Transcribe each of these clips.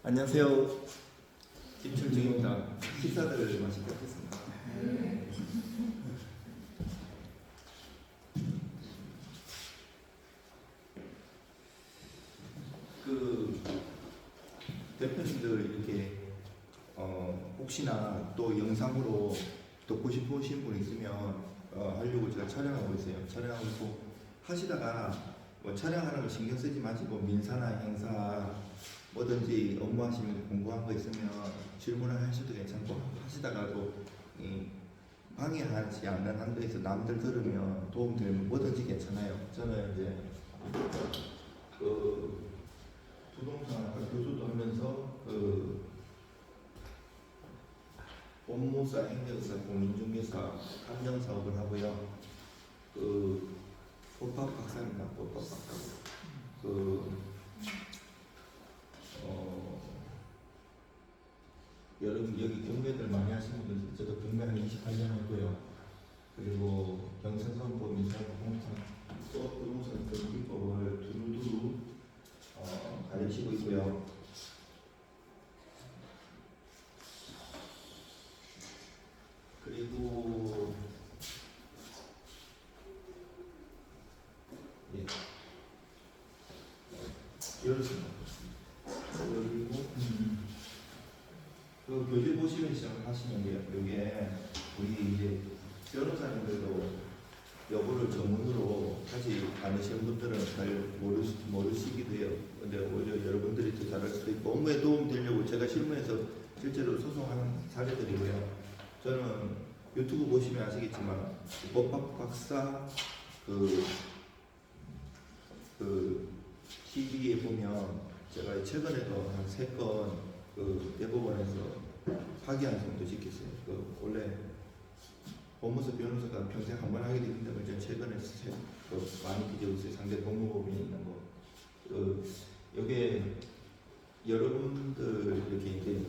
안녕하세요. 김철중입니다. 식사들 맛있게 하겠습니다. 그 대표님들 이렇게 혹시나 또 영상으로 듣고 싶으신 분 있으면 하려고 제가 촬영하고 있어요. 촬영하고 하시다가 뭐 촬영하는 거 신경 쓰지 마시고 민사나 행사 뭐든지 업무하시면 공부한 거 있으면 질문을 하셔도 괜찮고 하시다가도 방해하지 않는 한도에서 남들 들으면 도움되면 뭐든지 괜찮아요. 저는 이제 그 부동산 아까 교수도 하면서 그 법무사, 행정사, 공인중개사, 감정 사업을 하고요. 그 법학 박사입니다. 법학 박사. 여러분 여기 경매들 많이 하시는 분들 저도 경매 한 28년 했고요. 그리고 경찰서법, 민사법, 공무상, 또 부동산 등기법을 두루두루 가르치고 있고요. 그리고 예, 이렇습니다. 그리고 그 교재 보시면 시작하시면 돼요. 이게 우리 이제 변호사님들도 여부를 전문으로 사실 아시는 분들은 잘 모르시기도 해요. 근데 오히려 여러분들이 더 잘할 수도 있고 업무에 도움 되려고 제가 실무에서 실제로 소송하는 사례들이고요. 저는 유튜브 보시면 아시겠지만 법학 박사 그 TV에 보면 제가 최근에도 한 3건 그 대법원에서 파기환송도 시켰어요. 그 원래 법무사 변호사가 평생 한 번 하게 되는데 이제 최근에 많이 뒤져있어요. 상대 법무법인이 있는 거. 여기에 여러분들 이렇게 이제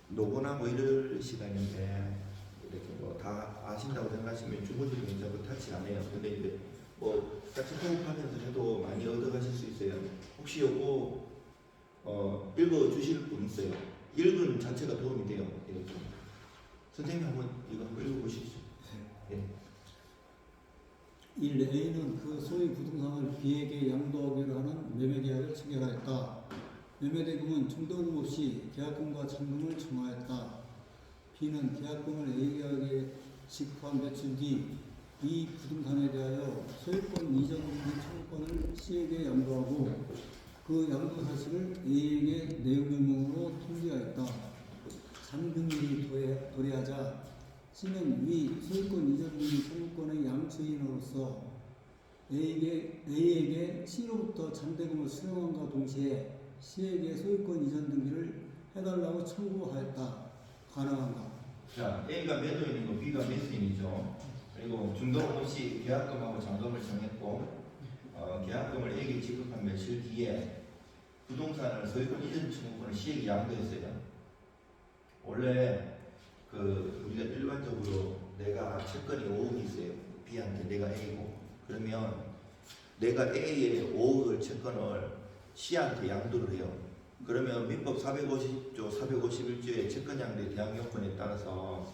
노곤하고 이럴 시간인데 이렇게 뭐 다 아신다고 생각하시면 주무시면 괜찮고 타치 안 해요. 근데 이제 뭐 같이 호흡하면서 해도 많이 얻어가실 수 있어요. 혹시 요거 읽어주실 분 있어요? 읽은 자체가 도움이 돼요. 이렇게. 선생님 한번 이거 한번 읽어보시죠. 네. 1A는 그 소유 부동산을 B에게 양도하기로 하는 매매계약을 체결하였다. 매매대금은 중도금 없이 계약금과 잔금을 청구하였다. B는 계약금을 A계약에 지급한 며칠 뒤 이 부동산에 대하여 소유권 이전 및 청구권을 C에게 양도하고 그 양도 사실을 A에게 내용명령으로 통지하였다. 잔금일이 도래하자 C는 위 소유권 이전 및 청구권의 양수인으로서 A에게 C로부터 잔대금을 수령함과 동시에 C에게 소유권 이전 등기를 해달라고 청구하였다. 가능한가? 자, A가 매도인이고 B가 매수인이죠. 그리고 중도금 없이 계약금하고 잔금을 정했고 계약금을 A에게 지급한 며칠 뒤에 부동산을 소유권 이전 청구권을 C에게 양도했어요. 원래 우리가 일반적으로 내가 채권이 5억이 있어요. B한테 내가 A고 그러면 내가 A의 5억을 채권을 C한테 양도를 해요. 그러면 민법 450조 451조의 채권 양도의 대항 요건에 따라서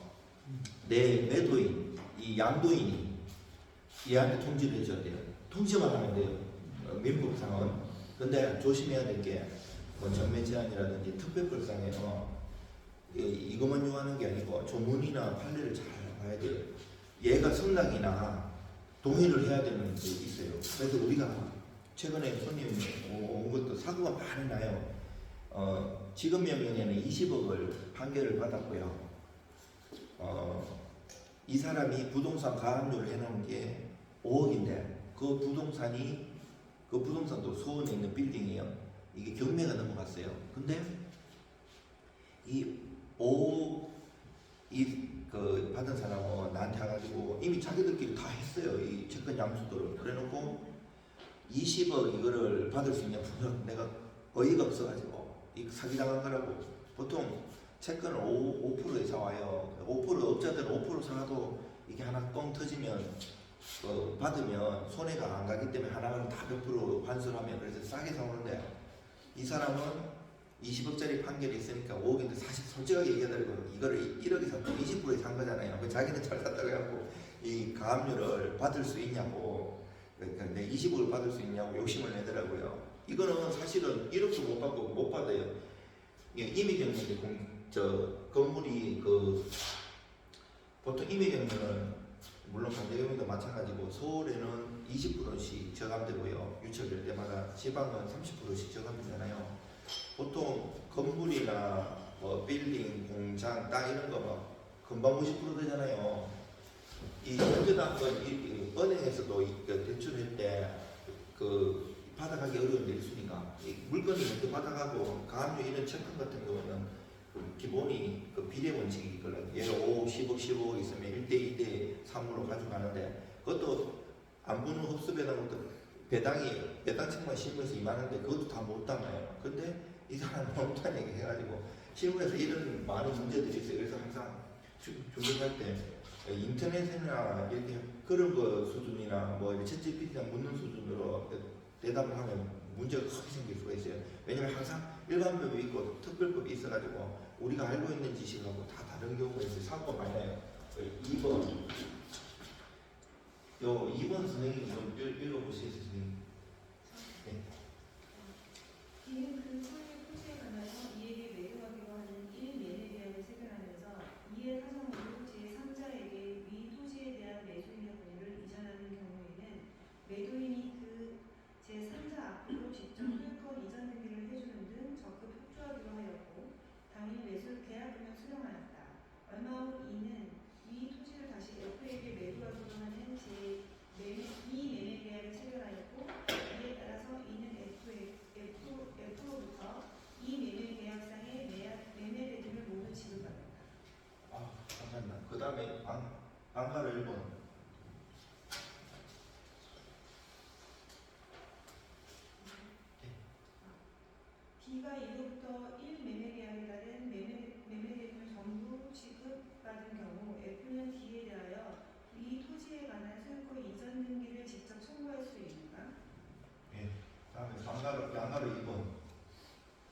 내 매도인 이 양도인이 얘한테 통지를 해줘야 돼요. 통지만 하면 돼요. 민법상은. 근데 조심해야 될 게 뭐 전매 제한이라든지 특별법상에는 이것만 요하는 게 아니고 조문이나 판례를 잘 봐야 돼요. 얘가 승낙이나 동의를 해야 되는 게 있어요. 그래서 우리가 최근에 손님 온 것도 사고가 많이 나요. 지급명령에는 20억을 판결을 받았고요. 이 사람이 부동산 가압류를 해놓은 게 5억인데 그 부동산도 수원에 있는 빌딩이에요. 이게 경매가 넘어갔어요. 근데 이 5억 받은 사람은 나한테 와가지고 이미 자기들끼리 다 했어요. 이 채권 양수도를. 그래놓고 20억 이거를 받을 수 있냐면 내가 어이가 없어가지고 이 사기당한 거라고. 보통 채권을 5%에 사와요. 5% 업자들은 5% 사도 이게 하나 뻥 터지면 받으면 손해가 안 가기 때문에 하나는 다 100% 환수하면 그래서 싸게 사오는데 이 사람은 20억짜리 판결이 있으니까 5억인데 사실 솔직하게 얘기하더라고요. 이거를 1억에서 20%에 산 거잖아요. 그 자기는 잘 샀다고 해갖고 이 가압류를 받을 수 있냐고, 그러니까 내 20억을 받을 수 있냐고 욕심을 내더라고요. 이거는 사실은 1억도 못 받고 못 받아요. 이미 경매인데 건물이 보통 이미 경매는 물론 강제경매도 마찬가지고 서울에는 20%씩 저감되고요. 유찰될 때마다 지방은 30%씩 저감되잖아요. 보통 건물이나 뭐 빌딩, 공장, 땅 이런 거 막 금방 50% 되잖아요. 이 현저당권 은행에서도 대출할 때 받아가기 어려운 데 있으니까 이 물건이 먼저 받아가고 가압류 이런 채권 같은 경우는 기본이 비례 원칙이 있거든요. 예를 5억, 10억, 15억 있으면 1대 2대 3으로 가져가는데 그것도 안 부는 흡수배당부터 배당책만 실무에서 임하는데 그것도 다 못 담아요. 근데 이 사람 못한 얘기 해가지고 실무에서 이런 많은 문제들이 있어요. 그래서 항상 준비할 때 인터넷이나 이렇게 그런 거 수준이나 뭐 챗GPT나 묻는 수준으로 대답을 하면 문제가 크게 생길 수가 있어요. 왜냐면 항상 일반법이 있고 특별법이 있어가지고 우리가 알고 있는 지식하고 다 다른 경우가 있어요. 사고가 많이 나요. 2번 2번 선생님 좀 읽어보시겠어요, 선생님? 네. B는 그 소유의 토지에 관하여 이에게 매도하기로 하는 1매매 계약을 체결하면서 이의 사정으로 제3자에게 위 토지에 대한 매수인의 권리를 이전하는 경우에는 매도인이 그 제3자 앞으로 직접 소유권 이전 등기를 해주는 등 적극 협조하기로 하였고 당일 매수 계약금을 수령하였다. 얼마 후 이는 위 토지를 다시 F에게 매도하기로 하는 제2매매 계약을 체결하였고 이에 따라서 이는 F로부터 이 매매 계약상의 매매 대금을 모두 지급받았다. 감사합니다. 그 다음에 안가로 1번. B가 이로부터 1매매 계약에 따른 매매 대금을 전부 지급받은 경우 F는 D에 대하여 위 토지에 관한 소유권 이전 등기를 직접 청구할 수 있는가? 예. 다음에 양가로 2번.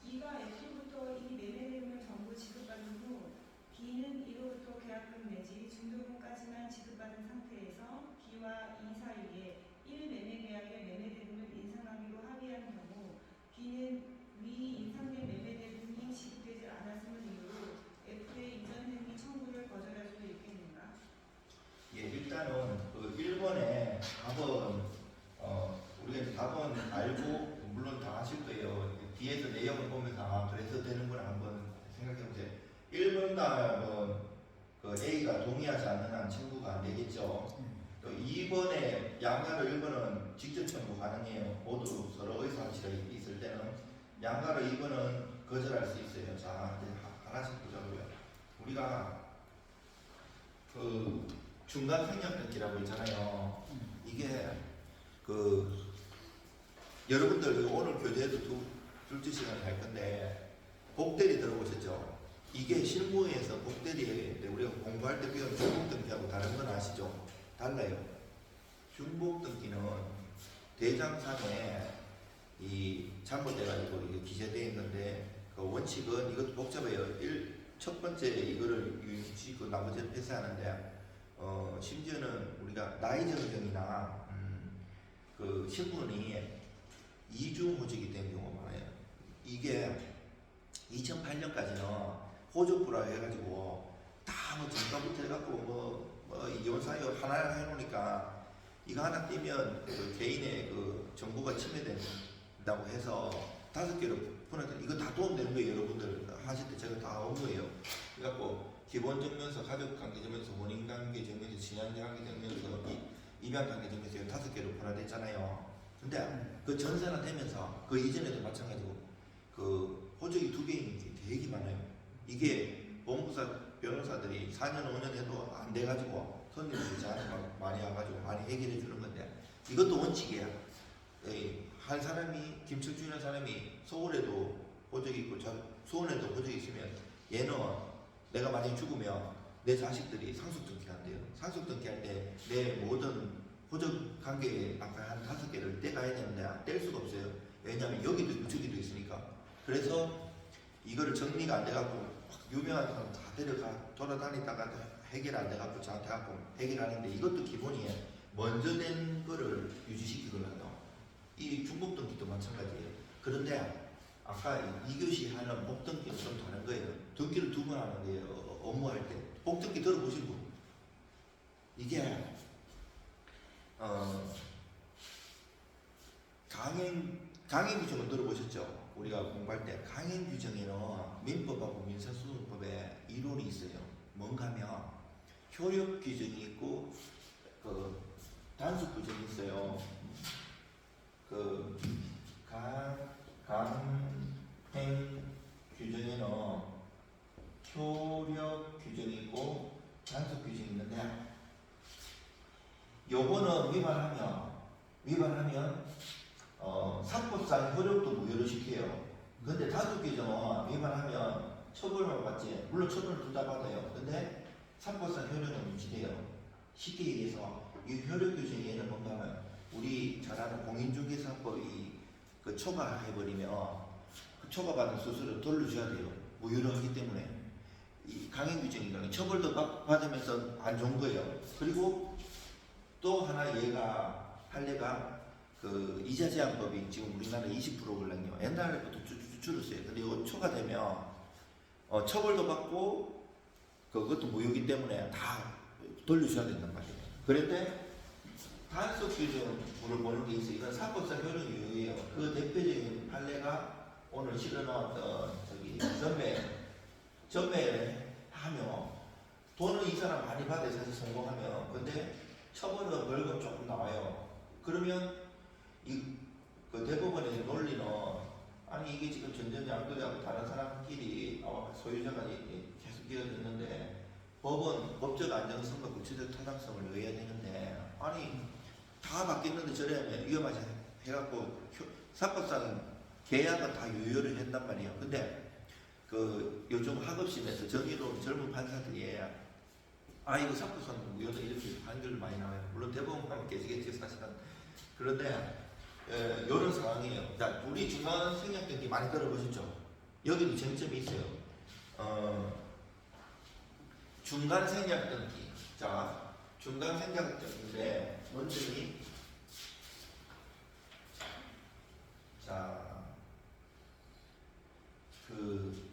B가 F로부터 이 매매 대금을 전부 지급받은 후 B는 이로부터 계약금 내지 중도금까지만 지급받은 상태에서 B와 E 사이에 1매매 계약의 매매 대금을 인상하기로 합의한 경우 B는 위 인상된 매매 대금이 지급되지 않았음을 이유로 F의 이전 등기 청구를 거절할 수 있겠는가? 예, 일단은 1번에 답은 우리가 이제 답은 알고 물론 다 아실 거예요. 뒤에서 내용을 보면서 그래서 되는구나 한번 생각해 보세요. 1번 답은 A가 동의하지 않는 한 청구가 안 되겠죠. 또 2번에 양가로 1번은 직접 청구 가능해요. 모두 서로 의사합치가 있을 때는. 양가로 2번은 거절할 수 있어요. 자, 이제 하나씩 보자고요. 우리가 중간 생략등기라고 있잖아요. 이게 여러분들 오늘 교재에도 둘째 시간에 할 건데 복대리 들어보셨죠? 이게 실무에서 복대리에 우리가 공부할 때 배운 중복등기하고 다른 건 아시죠? 달라요. 중복등기는 대장상에 잘못돼가지고 이게 기재되어 있는데 그 원칙은 이것도 복잡해요. 첫 번째 이거를 유지시키고 나머지를 폐쇄하는데 심지어는 우리가 나이 정정이나 신분이 이중호적이 된 경우가 많아요. 이게 2008년까지는 호적부라 해가지고 다뭐 정가부터 해갖고 이혼사유 하나 해놓으니까 이거 하나 띄면 개인의 정보가 침해된다고 해서 5개로 보냈더니 이거 다 도움되는 거예요. 여러분들 하실 때 제가 다 온 거예요. 그래갖고 기본증명서, 가족관계증명서, 혼인관계증명서, 친양관계증명서, 입양관계증명서 5개로 분할됐잖아요. 근데 그 전세나 되면서 그 이전에도 마찬가지고 호적이 2개인 게 되게 많아요. 이게 법무사 변호사들이 4년 5년 해도 안 돼가지고 손님들이 저한테 많이 와가지고 많이 해결해 주는 건데 이것도 원칙이야. 한 사람이 김철준이라는 사람이 서울에도 호적이 있고 수원에도 호적이 있으면 얘는 내가 만약에 죽으면 내 자식들이 상속등기한대요. 상속등기할 때 내 모든 호적 관계에 아까 한 5개를 떼가야 되는데 뗄 수가 없어요. 왜냐하면 여기도 있고 저기도 있으니까. 그래서 이거를 정리가 안 돼갖고 유명한 사람 다 데려가 돌아다니다가 해결 안 돼갖고 저한테 갖고 해결하는데 이것도 기본이에요. 먼저 된 거를 유지시키거든요. 이 중복 등기도 마찬가지예요. 그런데 아까 2교시 하는 복등기는 좀 다른 거예요. 등기를 2번 하는 거예요. 업무할 때. 복등기 들어보신 분? 이게 강행 규정을 들어보셨죠? 우리가 공부할 때 강행 규정에는 민법하고 민사소송법에 이론이 있어요. 뭔가 하면 효력 규정이 있고 그 단속 규정이 있어요. 그 강행 규정에는 효력 규정이 있고 단속 규정이 있는데 요거는 위반하면 사법상 효력도 무효를 시켜요. 근데 단속 규정은 위반하면 처벌만 받지, 물론 처벌을 둘 다 받아요. 근데 사법상 효력은 유지돼요. 쉽게 얘기해서 이 효력 규정에는 뭔가 하면 우리 잘 아는 공인중개사법이 그 초과해버리면 그 초과받은 수수료를 돌려줘야 돼요. 무효를 하기 때문에. 이 강행 규정이니까 처벌도 받으면서 안 좋은 거예요. 그리고 또 하나 판례가 그 이자 제한법이 지금 우리나라 20%거든요. 옛날부터 줄었어요. 근데 이거 초과되면 처벌도 받고 그것도 무효이기 때문에 다 돌려줘야 된단 말이에요. 그런데 단속 규정을 보는 게 있어요. 이건 사법상 효력 유효예요. 그 대표적인 판례가 오늘 실어놓았던 전매 하면 돈은 이 사람 많이 받아요. 사실 성공하면. 근데 처벌은 벌금 조금 나와요. 그러면 그 대법원의 논리는 아니 이게 지금 전전양도하고 다른 사람끼리 소유자가 계속 이어졌는데 법은 법적 안정성과 구체적 타당성을 넣어야 되는데 아니 다 바뀌었는데 저래 하면 위험하지 해갖고 사법상 계약은 다 유효를 한단 말이에요. 근데 그 요즘 학업심에서 정의로운 젊은 판사들이 이거 사법상 무효다 이렇게 판결을 많이 나와요. 물론 대법원 가면 깨지겠죠 사실은. 그런데 이런 상황이에요. 자, 우리 중간 생략 등기 많이 들어보셨죠? 여기도 쟁점이 있어요. 중간 생략 등기. 자, 중간 생략 등기인데 원점이 다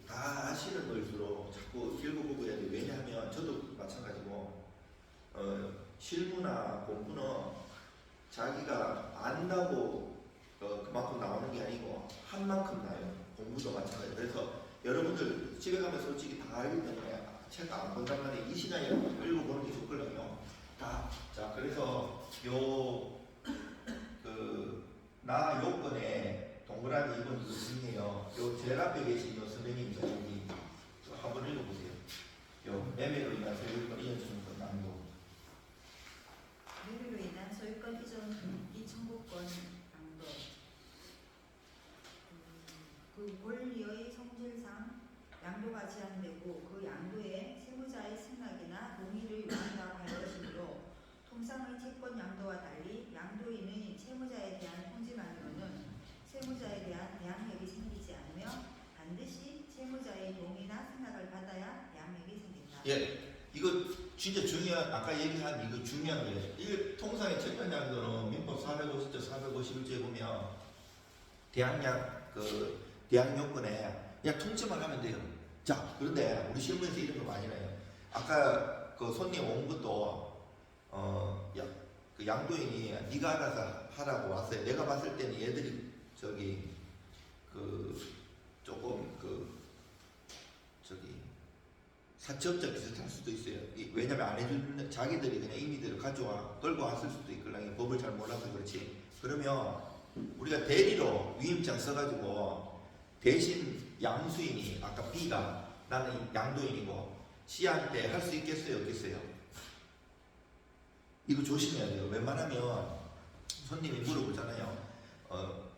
아시는 걸수록 자꾸 읽어보고 해야 돼요. 왜냐하면 저도 마찬가지고 실무나 공부는 자기가 안다고 그만큼 나오는 게 아니고 한 만큼 나요. 공부도 마찬가지. 그래서 여러분들 집에 가면 솔직히 다 알기 때문에 책 안 본단 말이에요. 이 시간에 읽어보는 게 좋거든요. 다. 자, 그래서 나 요건에 동그라미 2번 중이에요. 요 제일 앞에 계신 요 선생님이죠. 여기 한번 읽어보세요. 요 매매로 인한 소유권 이전 청구권 낭도. 매매로 인한 소유권 이전 청구권 낭도. 그 권리의 성질상 양도가 제한되고 그 양도에 세무자의 승낙이나 동의를 요한다고 할 것이므로 통상의 채권 양도와 달리 양도인의 채무자에 대한 통지만으로는 세무자에 대한 대항력이 생기지 않으며 반드시 채무자의 동의나 승낙을 받아야 대항력이 생긴다. 예, 이거 진짜 중요한 아까 얘기한 이거 중요한 거예요. 통상의 채권 양도는 민법 450조 451조에 보면 대항 요건에 그냥 통지만 하면 돼요. 자, 그런데 우리 실무에서 이런 거 많이 나요. 아까 그 손님 온 것도 그 양도인이 네가 알아서 하라고 왔어요. 내가 봤을 때는 얘들이 조금 사채업자 비슷할 수도 있어요. 왜냐면 안 해주는 자기들이 그냥 임의대로 끌고 왔을 수도 있거든요. 법을 잘 몰라서 그렇지. 그러면 우리가 대리로 위임장 써가지고 대신 양수인이 아까 B가 나는 양도인이고 C한테 할 수 있겠어요, 없겠어요? 이거 조심해야 돼요. 웬만하면 손님이 물어보잖아요.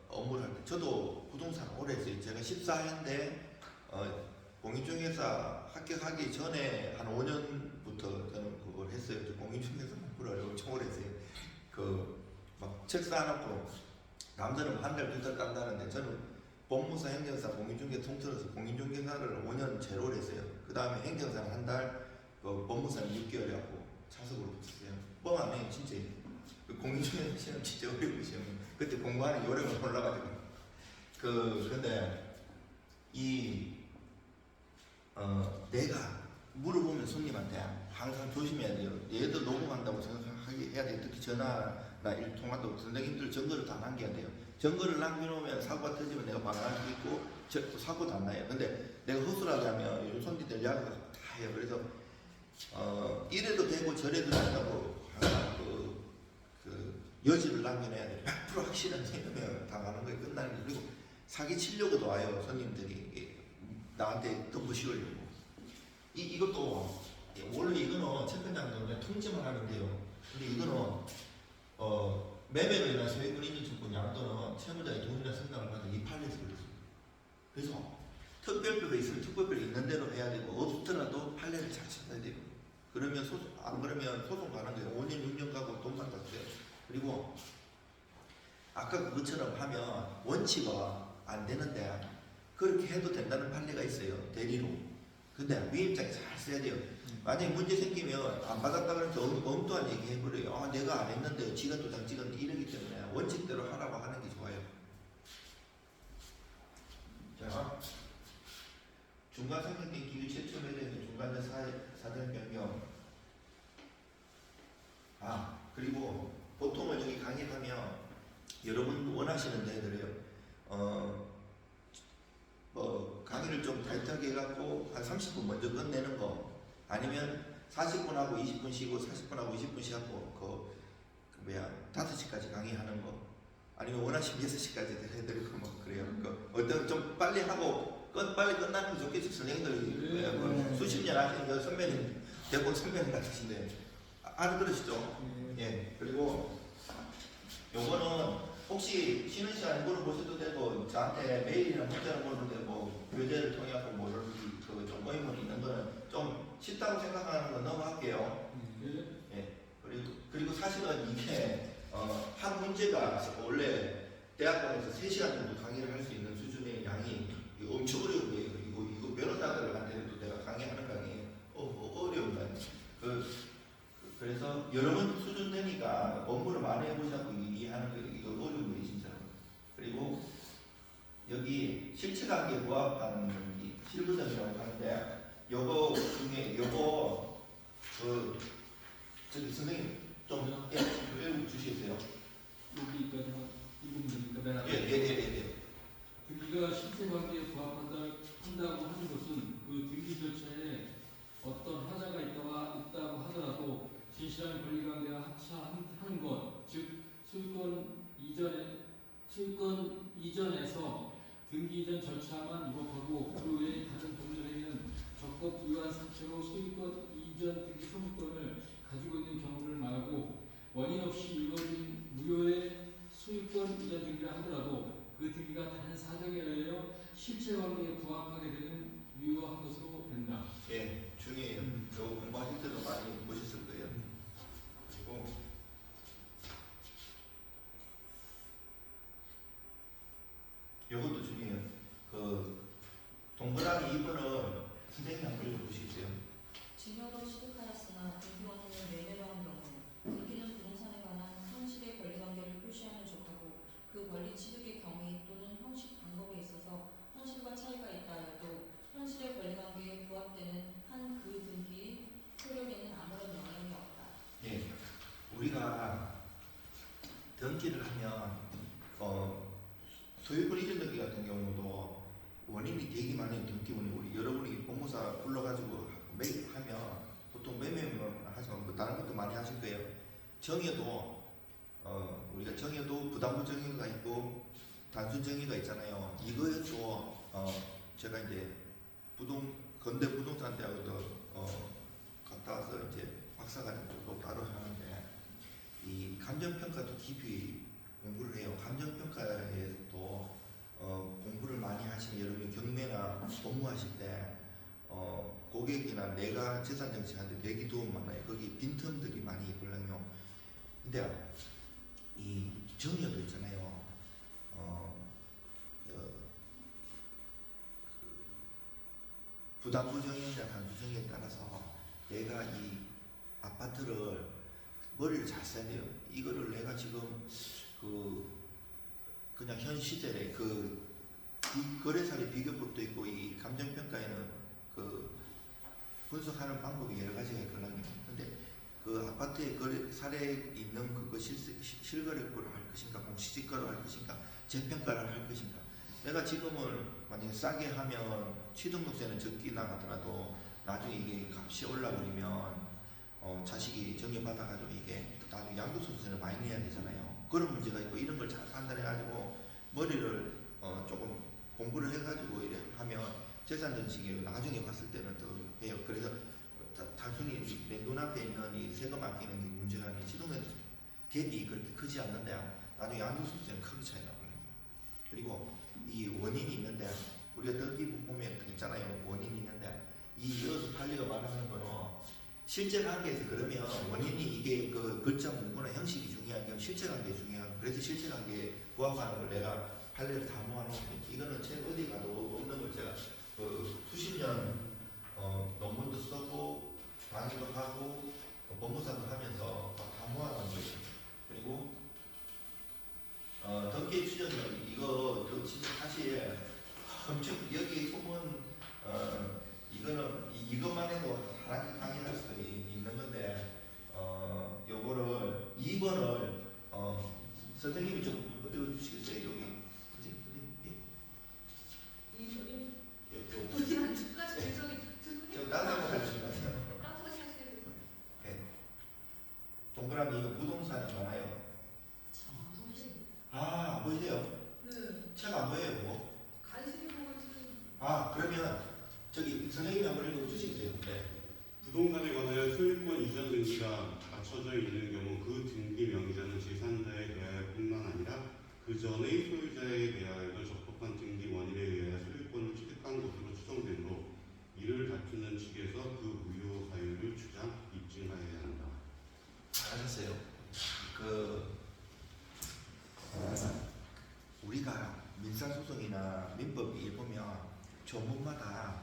업무를 할 때. 저도 부동산 오래 했어요. 제가 14년대 공인중개사 합격하기 전에 한 5년부터 저는 그걸 했어요. 공인중개사 공부를 엄청 오래 했어요. 막 책 쌓아놓고 남들은 한 달, 두 달 깐다는데 저는 법무사, 행정사, 공인중개사 통틀어서 공인중개사 형사를 5년 제로를 했어요. 그 다음에 행정사는 한 달, 법무사는 6개월이었고 차석으로 붙였어요. 뻥안 해요, 진짜. 공인중개사 시험 진짜 어려운 시험. 그때 공부하는 요령을 몰라가지고. 근데 내가 물어보면 손님한테 항상 조심해야 돼요. 얘도 녹음한다고 생각하게 해야 돼요. 특히 전화나 일통화도 선생님들 증거를 다 남겨야 돼요. 증거를 남겨놓으면 사고가 터지면 내가 막아낼 수 있고 사고도 안 나요. 근데 내가 허술하게 하면 요즘 손님들 야구가 다 해요. 그래서 이래도 되고 저래도 된다고 항상 여지를 남겨놔야 돼요. 100% 확실한 생각이면 당하는 거에 끝나는 게. 그리고 사기 치려고도 와요. 손님들이 나한테 덤부시려고. 이것도 원래 이거는 채권장도 통지만 하면 돼요. 근데 이거는 매매로 인한 소유권 인증 증권 양도는 채무자의 돈이나 승낙을 받은 이 판례에서 그랬어요. 그래서 특별표가 있으면 특별표가 있는 대로 해야 되고 없더라도 판례를 잘 찾아야 돼요. 그러면 안 그러면 소송 가는 거예요. 5년 6년 가고 돈만 받어요. 그리고 아까 그것처럼 하면 원칙은 안 되는데 그렇게 해도 된다는 판례가 있어요. 대리로. 근데 위임장에 잘 써야 돼요. 만약에 문제 생기면 안 받았다 그럴 때 엉뚱한 얘기 해버려요. 내가 안 했는데 지가 도장 찍었는데 이러기 때문에 원칙대로 하라고 하는 게 좋아요. 자, 중간 상승된 기류 최초 매매는 중간자 사전 변경. 그리고 보통은 여기 강의하면 여러분 원하시는 데들이요. 강의를 좀 타이트하게 해갖고 한 30분 먼저 끝내는 거, 아니면 40분 하고 20분 쉬고 40분 하고 20분 쉬고 5시까지 강의하는 거, 아니면 원하시면 6시까지 해드리고 뭐 그래요. 어떤 좀 빨리 하고 빨리 끝나는 게 좋겠죠. 선생님들 수십 년 하시는 선배님, 대본 선배님 같으신데 알아들으시죠? 예. 그리고 요거는 혹시 쉬는 시간에 물어보셔도 되고 저한테 메일이나 문자로 물어도 되고 교재를 통해 갖고 좀 모임이 있는 거는 좀 쉽다고 생각하는 건 넘어갈게요. 예. 그리고 사실은 이게 한 문제가 원래 대학원에서 3시간 정도 강의를 할 수 있는 수준의 양이 엄청 어려운 거예요. 이거 변호사들한테도 내가 강의하는 강의 어려운 거 아니에요. 그래서 여러 번 수준 되니까 업무를 많이 해보자고 이해하는 거 이거 어려운 거예요, 진짜. 그리고 여기 실체관계 부합하는 실부점이라고 하는데 요거 중에 저기 선생님 좀 외워주시겠어요? 여기까지만 읽으면 됩니까? 맨 앞에. 예. 등기가 실체관계에 부합한다고 하는 것은 그 등기 절차에 어떤 하자가 있다고 하더라도 진실한 권리관계가 합차하는 것, 즉 소유권 이전에서 등기 이전 절차만 위법하고 그 외에 다른 법률행위는 적법 위반 사체로 소유권 이전 등기 소유권을 가지고 있는 경우를 말하고 원인 없이 이루어진 무효의 소유권 이전 등기라 하더라도 그 등기가 다른 사정에 의하여 실체관계에 부합하게 되는 유효한 것으로 된다. 예, 중요해요. 저 공부하실 때도 많이 보셨을 거예요. 그리고 이것도 중요해요. 동그라미 2번은 선생님 한번 읽어보시겠어요? 증여로 취득하였으나 등기원인을 매매로 한 경우 등기는 부동산에 관한 현실의 권리관계를 표시하는 족하고 그 권리 취득의 경위 또는 형식 방법에 있어서 현실과 차이가 있다 하여도 현실의 권리관계에 부합되는 한 그 등기의 효력에는 아무런 영향이 없다. 예, 우리가 등기를 하면 소유권 이전 등기 같은 경우도 원인이 되게 많이 등기원이 우리 여러분이 공무사 불러가지고 매입 하면 보통 매매만 하지만 뭐 다른 것도 많이 하실 거예요. 정의도 우리가 정의도 부담부 정의가 있고 단순 정의가 있잖아요. 이거에도 제가 이제 건대 부동산대학도 갔다 와서 이제 박사과정도 따로 하는데 이 감정평가도 깊이 공부를 해요. 감정평가에도 공부를 많이 하시면 여러분이 경매나 업무하실 때 고객이나 내가 재산 정치하는데 되게 도움 많아요. 거기 빈틈들이 많이 있거든요. 근데 이 정의도 있잖아요. 부담부 정의냐 단수 정의에 따라서 내가 이 아파트를 머리를 잘 써야 돼요. 이거를 내가 지금 그냥 현 시절에 거래사례 비교법도 있고 이 감정평가에는 분석하는 방법이 여러 가지가 있거든요. 근데 그 아파트에 사례에 있는 그거 실거래가를 할 것인가, 공시지가로 할 것인가, 재평가를 할 것인가. 내가 지금은 만약에 싸게 하면 취등록세는 적게 나가더라도 나중에 이게 값이 올라버리면 자식이 정리받아가지고 이게 나중에 양도소득세를 많이 내야 되잖아요. 그런 문제가 있고 이런 걸 잘 판단해가지고 머리를 조금 공부를 해가지고 이래 하면 재산 정식이 나중에 봤을 때는 더 해요. 그래서 단순히 내 눈앞에 있는 이 세금 아끼는 게 문제가 아니고 취등록 갭이 그렇게 크지 않는데 나중에 양도소득세는 크게 차이 나거든요. 그리고 이 원인이 있는데 우리가登記 보면 있잖아요. 원인이 있는데 이 이어서 판례가 말하는 거는 실제 관계에서 그러면 원인이 이게 그 글자 문구나 형식이 중요한 게 실제 관계 중요한. 그래서 실제 관계에 부합하는 걸 내가 판례를 다 모아놓고 이거는 책 어디 가도 없는 걸 제가 수십 년 논문도 쓰고 강의도 하고 법무사도 하면서 다 모아놓은 거예요. 그리고 덕계 추정은 이거 진짜 사실 엄청 여기 소문 이것만 해도 하나씩 강의할 수도 있는 건데 요거를 2번을 선생님이 좀 어려주시겠어요? 여기 저 따뜻한 거 가르치면 동그라미 이거 부동산에 많아요. 안 보이세요? 책 안 보여요, 그거? 그러면 저기 선생님이 한번 읽어주시겠어요? 네. 부동산에 관하여 소유권 이전 등기가 갖춰져 있는 경우 그 등기 명의자는 제3자의 대하여뿐만 아니라 그 전의 소유자에 대하여도 적법한 등기 원인에 의하여 소유권을 취득한 것으로 추정되므로 이를 다투는 측에서 그 무효 사유를 주장 입증하여야 한다. 잘하셨어요. 우리가 민사소송이나 민법이 보면 조문마다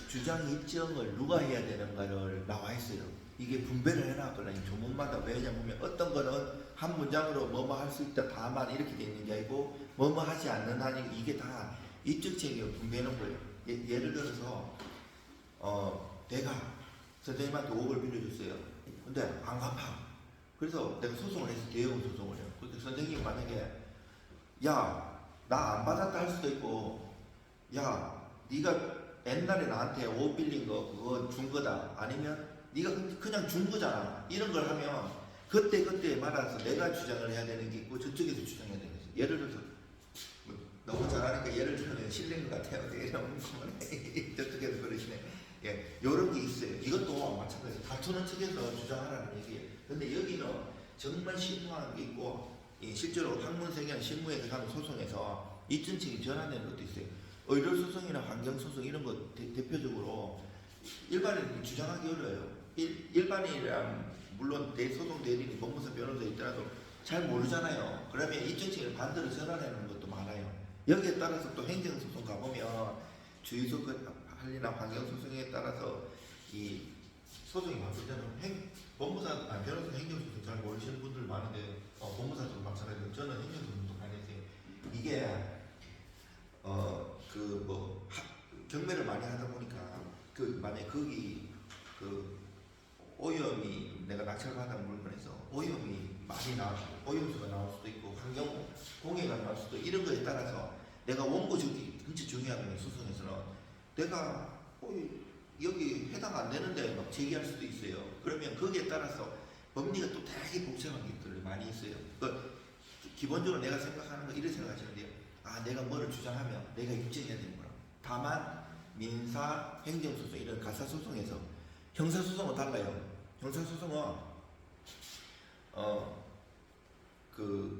주장 입증을 누가 해야 되는가를 나와 있어요. 이게 분배를 해놨거든요. 조문마다. 왜냐면 어떤 거는 한 문장으로 뭐뭐 할 수 있다 다만 이렇게 돼 있는 게 아니고 뭐뭐 하지 않는 한이 이게 다 입증책에 분배하는 거예요. 예를 들어서 내가 선생님한테 5억을 빌려줬어요. 근데 안 갚아. 그래서 내가 소송을 해서 대여금 소송을 해요. 그런데 선생님이 만약에 야, 나 안 받았다 할 수도 있고 야, 네가 옛날에 나한테 5억 빌린 거 그거 준 거다. 아니면 네가 그냥 준 거잖아. 이런 걸 하면 그때그때에 말아서 내가 주장을 해야 되는 게 있고 저쪽에서 주장해야 되는 거죠. 예를 들어서 너무 잘하니까 예를 들면 실례인 것 같아요. 이런 거는 저쪽에서 그러시네. 예, 이런 게 있어요. 이것도 마찬가지예요. 다투는 측에서 주장하라는 얘기예요. 근데 여기는 정말 심오한 게 있고 실제로 학문생이나 실무에서 하는 소송에서 입증책이 전환되는 것도 있어요. 의료소송이나 환경소송 이런 거 대표적으로 일반인이 주장하기 어려워요. 일반인이랑 물론 대소송 대리인, 법무사, 변호사 있더라도 잘 모르잖아요. 그러면 입증책을 반대로 전환하는 것도 많아요. 여기에 따라서 또 행정소송 가보면 주유소 관리나 환경소송에 따라서 이 소송이 바뀌잖아요. 법무사, 변호사 행정소송 잘 모르시는 분들 많은데 법무사도 마찬가지로 저는 행정소송도 많이 했어요. 이게 경매를 많이 하다 보니까 만약에 거기 오염이 내가 낙찰받은 물건에서 오염이 많이 나오고 오염수가 나올 수도 있고 환경 공해가 나올 수도 있고 이런 거에 따라서 내가 원고 적기 진짜 중요하거든요. 소송에서는 내가 여기 해당 안 되는데 막 제기할 수도 있어요. 그러면 거기에 따라서 법리가 또 되게 복잡한 것들이 많이 있어요. 기본적으로 내가 생각하는 거 이렇게 생각하시면 돼요. 내가 뭐를 주장하면 내가 입증해야 되는 거라. 다만 민사, 행정소송 이런 가사소송에서 형사소송은 달라요. 형사소송은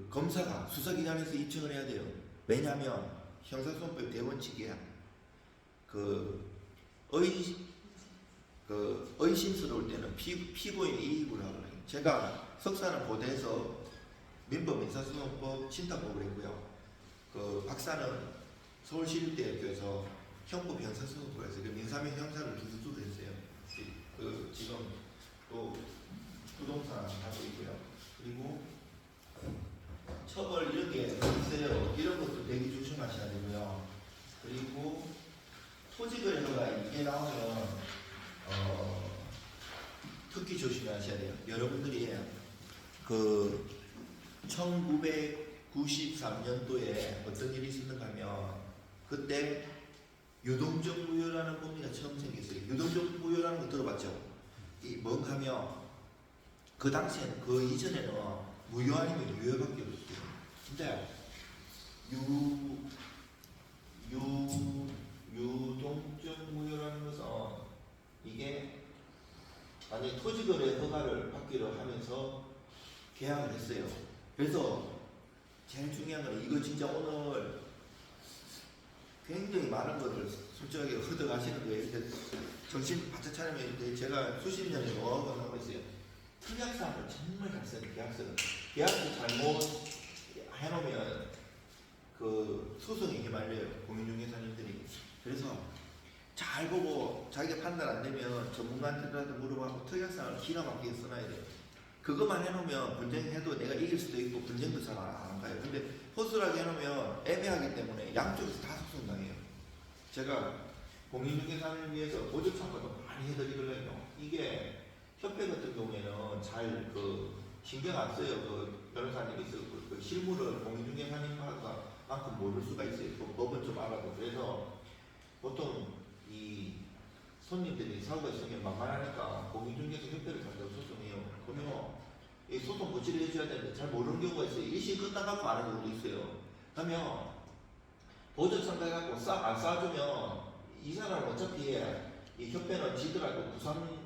검사가 수사기관에서 입증을 해야 돼요. 왜냐하면 형사소송법 대원칙에 의심스러울 때는 피고인의 이익을 하거든요. 제가 석사는 고대에서 민법 민사소송법 신탁법을 했고요. 박사는 서울시립대학교에서 형법 형사소송 들어가서 민사면 형사를 두두두 했어요. 지금 또 부동산 하고 있고요. 그리고 처벌 이런 게 있어요. 이런 것도 되게 조심하셔야 되고요. 그리고 토지거래가 이게 나오면 특히 조심하셔야 돼요. 여러분들이 그 1993년도에 어떤 일이 있었는가 하면 그때 유동적 무효라는 법리가 처음 생겼어요. 유동적 무효라는 거 들어봤죠? 이 뭔가 하면 그 당시에는 그 이전에는 무효 아니면 유효밖에 없었어요. 근데 유동적 무효라는 것은 이게 만약에 토지거래 허가를 받기로 하면서 계약을 했어요. 그래서 제일 중요한 건 이거 진짜 오늘 굉장히 많은 것을 솔직하게 얻어가시는 거예요. 정신 바짝 차리면 제가 수십 년에 노하우가 나오고 있어요. 특약사항을 정말 잘 써요. 계약서 잘못 해놓으면 그 소송에 휘말려요. 공인중개사님들이. 그래서 잘 보고 자기가 판단 안 되면 전문가한테라도 물어보고 특약사항을 기가 막히게 써놔야 돼요. 그것만 해놓으면 분쟁해도 내가 이길 수도 있고 분쟁도 잘 안 가요. 근데 허술하게 해놓으면 애매하기 때문에 양쪽에서 다 속성당해요. 제가 공인중개사를 위해서 보조 참고도 많이 해드리거든요. 이게 협회 같은 경우에는 잘 신경 안 써요. 변호사님이 있어서 그 실무를 공인중개사님만큼 모를 수가 있어요. 그 법은 좀 알아도. 그래서 보통 이 손님들이 사고가 있으면 만만하니까 공인중개사 협회를 간다고 소송해요. 그러면 이 소송 고치를 해줘야 되는데 잘 모르는 경우가 있어요. 일심 끝나갖고 아는 경우도 있어요. 그러면 보조청가해갖고 안 쌓아주면 이 사람은 어차피 이 협회는 지더라도 부산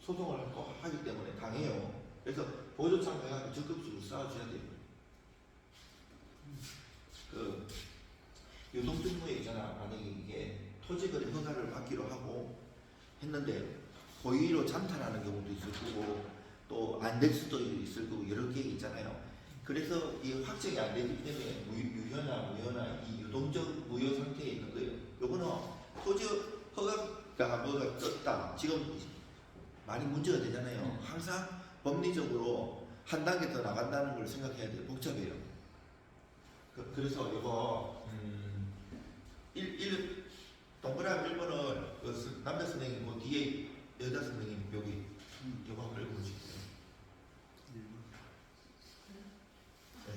소송을 하기 때문에 당해요. 그래서 보조청가해갖고 적극적으로 쌓아줘야 돼요. 그 유동증무에 있잖아. 만약에 이게 토지거래 허가를 받기로 하고 했는데 고의로 잠탈하는 경우도 있을 거고 또 안 될 수도 있을 거고 여러 개 있잖아요. 그래서 이 확정이 안 되기 때문에 유효나 무효나 이 유동적 무효 상태에 있는 거예요. 요거는 토지 허가가 뭐가 떴다. 지금 많이 문제가 되잖아요. 항상 법리적으로 한 단계 더 나간다는 걸 생각해야 돼요. 복잡해요. 그래서 이거 동그라미 1번을 남자 선생님 그 뒤에 여자 선생님 여기 이거 한번 읽어보실게요. 네.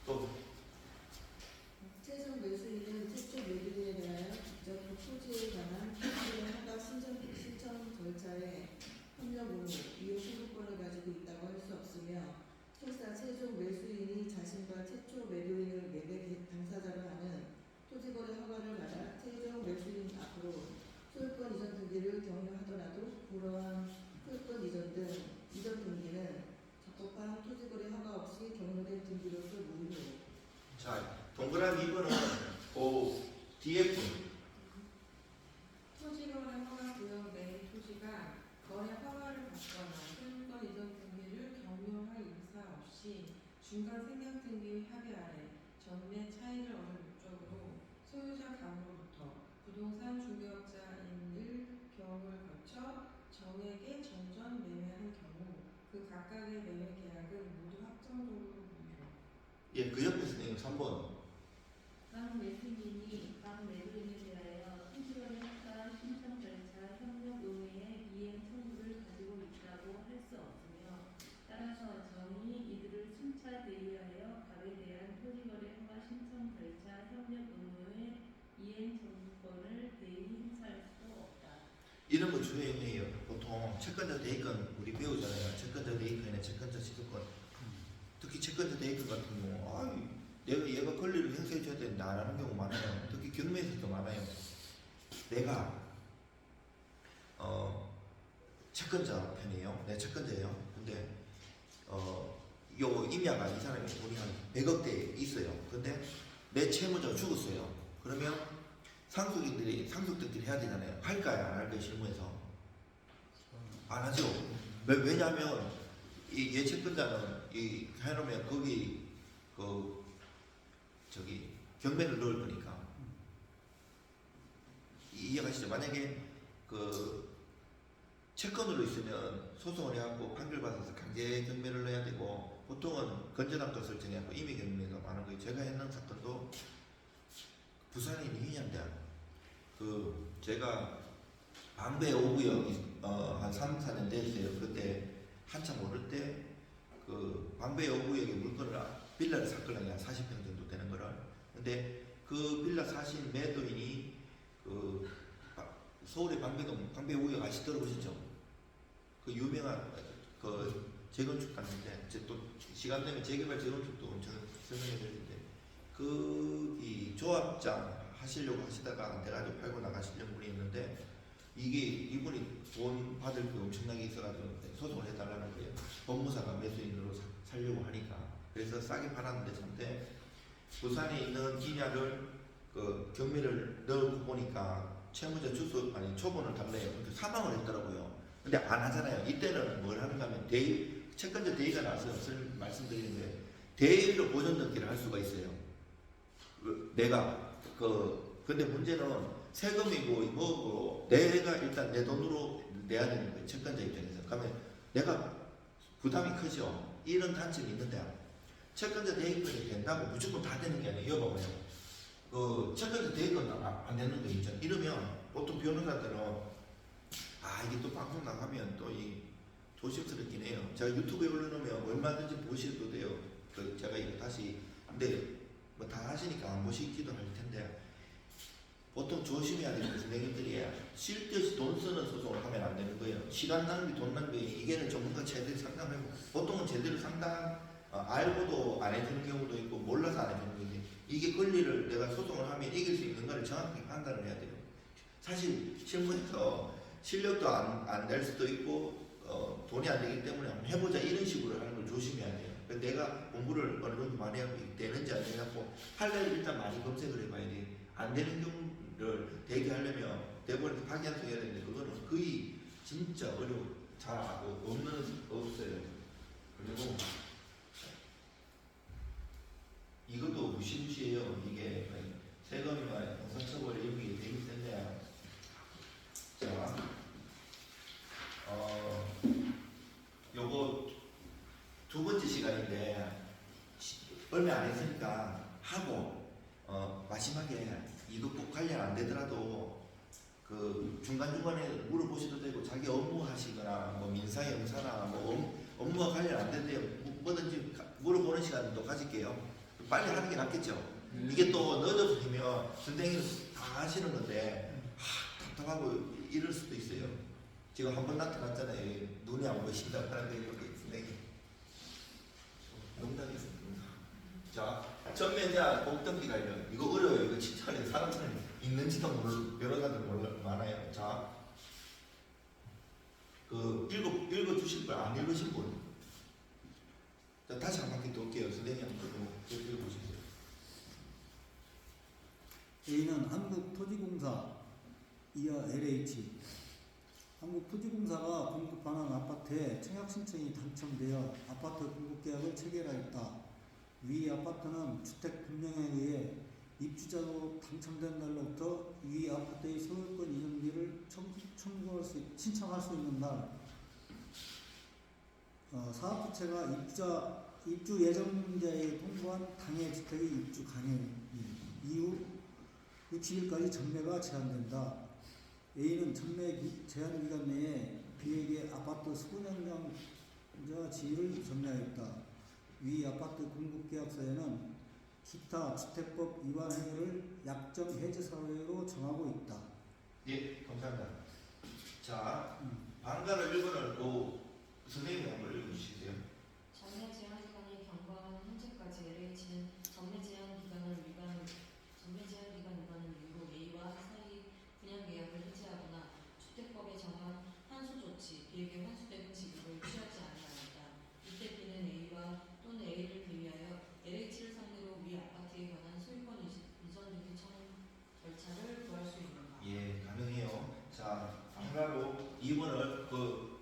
또 최종 매수인은 최초 매도인에 대하여 이전 토지에 관한 토지의 허가 신청 절차에 협력 후 이후 소유권을 가지고 있다고 할 수 없으며 설사 최종 매수인이 자신과 최초 매도인을 매매 당사자로 하는 토지거래 허가를 받아 최종 매수인 앞으로 소유권 이전 등기를 격려하더라도 그러한 소유권 이전 등기는 적법한 토지거래 허가 없이 격려된 등기로서 무효. 자, 동그라미 2번은 그 뒤에 분. 토지거래 허가 구역 내 토지가 거래 허가를 받거나 소유권 이전 등기를 격려할 의사 없이 중간 생략 등기 합의 아래 전매 차익을 얻을 목적으로 소유자 간으로부터 부동산 중개업자인을 경우를 거쳐 정액의 전전 매매한 경우 그 각각의 매매 계약은 모두 확정적으로 무효. 예, 그 옆에 선생님 3번. 각 매수인이 각 매도인에 대하여 토지거래 허가 신청 절차 협력 의무의 이행 청구를 가지고 있다고 할 수 없으며 따라서 정의 이들을 순차 대의하여 갑에 대한 토지거래 허가 신청 절차 협력 의무의 이행 청구권을 대의 행사할 수 없다. 이런 거 중요해요. 보통 채권자 대의권 우리 배우잖아요. 채권자 대의권이나 채권자 지도권. 특히 채권자 대의권 같은 경우 얘가 권리를 행사해줘야 되는데 안 하는 경우 많아요. 특히 경매에서도 많아요. 내가 채권자 편이에요. 내 채권자예요. 근데 요 임야가 이 사람이 돈이 한 100억대 있어요. 근데 내 채무자가 죽었어요. 그러면 상속들끼리 해야 되잖아요. 할까요? 안 할까요? 실무에서 안 하죠. 왜냐하면 이 예채권자는 이 해놓으면 거기 경매를 넣을 거니까. 있어요. 만약에 그 채권으로 있으면 소송을 해갖고 판결받아서 강제 경매를 넣어야 되고 보통은 건전한 것을 정해갖고 임의 경매가 많은 거예요. 제가 했는 사건도 부산에 있는 희년대학 제가 방배 5구역 한 3, 4년 됐어요. 그때 한참 오를 때 그 방배 5구역에 물건을 빌라를 샀거든요. 한 40평 정도 되는 거를. 근데 그 빌라 사신 매도인이 그 서울의 방배 5구역 아시 들어보셨죠? 그 유명한 그 재건축가인데 또 시간 되면 재개발 재건축도 엄청 설명해 드릴 텐데 이 조합장 하시려고 하시다가 안 돼가지고 팔고 나가시려는 분이 있는데 이분이 돈 받을 게 엄청나게 있어가지고 소송을 해달라는 거예요. 법무사가 매수인으로 살려고 하니까. 그래서 싸게 팔았는데 참데 부산에 있는 이냐를 그 경매를 넣고 보니까 채무자 주소 아니 초본을 달래요. 근데 사망을 했더라고요. 근데 안 하잖아요. 이때는 뭘 하는가 하면 채권자 대의가 나서 말씀드리는데 대의로 보존 등기를 할 수가 있어요. 내가 근데 문제는 세금이고 뭐고 내가 일단 내 돈으로 내야 되는 거예요. 채권자 입장에서. 그러면 내가 부담이 크죠. 이런 단점이 있는데 채권자 대의권이 된다고 무조건 다 되는 게 아니에요. 여봐봐요. 채권자 대의권 안 되는 거 있죠. 이러면 보통 변호사들은 이게 또 방송 나가면 또 조심스럽긴 해요. 제가 유튜브에 올려놓으면 얼마든지 보셔도 돼요. 제가 이거 다시 근데 뭐 다 하시니까 안 보시기도 할 텐데 보통 조심해야 되는 게 선생님들이 쓸데없이 돈 쓰는 소송을 하면 안 되는 거예요. 시간 낭비, 돈 낭비 이게는 전문가 제대로 상담하고 보통은 제대로 상담 알고도 안 해주는 경우도 있고 몰라서 안 해주는 건데 이게 권리를 내가 소송을 하면 이길 수 있는가를 정확히 판단을 해야 돼요. 사실 실무에서 실력도 안 될 수도 있고 돈이 안 되기 때문에 한번 해보자 이런 식으로 하는 걸 조심해야 돼요. 내가 공부를 어느 정도 많이 하고 되는지 안 되냐고 판례를 일단 많이 검색을 해봐야 돼요. 안 되는 경우를 대기하려면 대법원에서 파기환송해야 되는데 그거는 거의 진짜 어려워. 잘 없어요. 그리고 이것도 무시무시해요. 이게 세금이나 형사처벌 이름이 되게 센데 자 요거 두 번째 시간인데 얼마 안 했으니까 하고 마지막에 이거 꼭 관련 안 되더라도 그 중간중간에 물어보셔도 되고 자기 업무 하시거나 뭐 민사 형사나 뭐 업무와 관련 안 된대요. 뭐든지 물어보는 시간도 가질게요. 빨리 하는 게 낫겠죠. 이게 또 늦어서 되면 선생님 다 하시는 건데 답답하고 이럴 수도 있어요. 지금 한 번 나타났잖아요. 눈이 안 보이신다고 하는 게 선생님 농담이었습니다. 자, 전매자 복등기 관련 이거 어려워요. 이거 진짜 사람들은 있는지도 모르고 변호사들 많아요. 자, 읽어주실 분 안 읽으신 분. 자, 다시 한 바퀴 돌게요. 선생님 한번 읽어보시죠. A는 한국토지공사 이하 LH 한국토지공사가 공급하는 아파트에 청약 신청이 당첨되어 아파트 공급계약을 체결하였다. 위 아파트는 주택분양에 의해 입주자로 당첨된 날로부터 위 아파트의 소유권 이전기를 신청할 수 있는 날 사업주체가 입주 예정자에 통보한 당해 주택의 입주 강행 이후 60일까지 전매가 제한된다. A는 전매 제한 기간 내에 B에게 아파트 수분양자 지위를 전매하였다. 위 아파트 공급계약서에는 기타 주택법 위반 행위를 약정 해제 사유로 정하고 있다. 예, 감사합니다. 자, 방가를 1번을 선생님이 한번 읽어주시세요. 전매 제한 기간이 경과한 현재까지 LH는 전매 제한 기간 위반을 이유로 A와 사이 분양 계약을 해지하거나 주택법에 정한 환수 조치, B에게 환수되는 지급을 취하지 아니하였다. 이때 B는 A와 또는 A를 대위하여 LH를 상대로 위 아파트에 관한 소유권 이전 등기 청구 절차를 구할 수 있는가? 예, 가능해요. 자, 방가로 2번을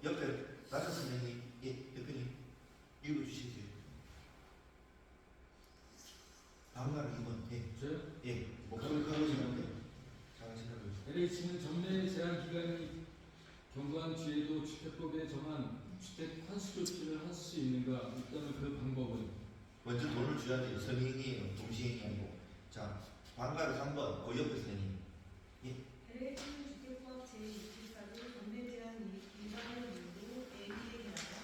옆에 나선 선생님, 대표님 읽어주시세요. 방가로 2번, 저요? 예, 목소리 커보시면 돼요. 잘 하시라고요. LH는 전매 민간이 경고한 뒤에도 주택법에 정한 주택 환수 조치를 할 수 있는가? 있다면 그 방법은? 먼저 돈을 줘야지. 선행이 동시행이 아니고. 자, 방가를 3번. 옆에 선생님. LA주택법 제24조 전매 제한 위반을 이유로 A비에 대하여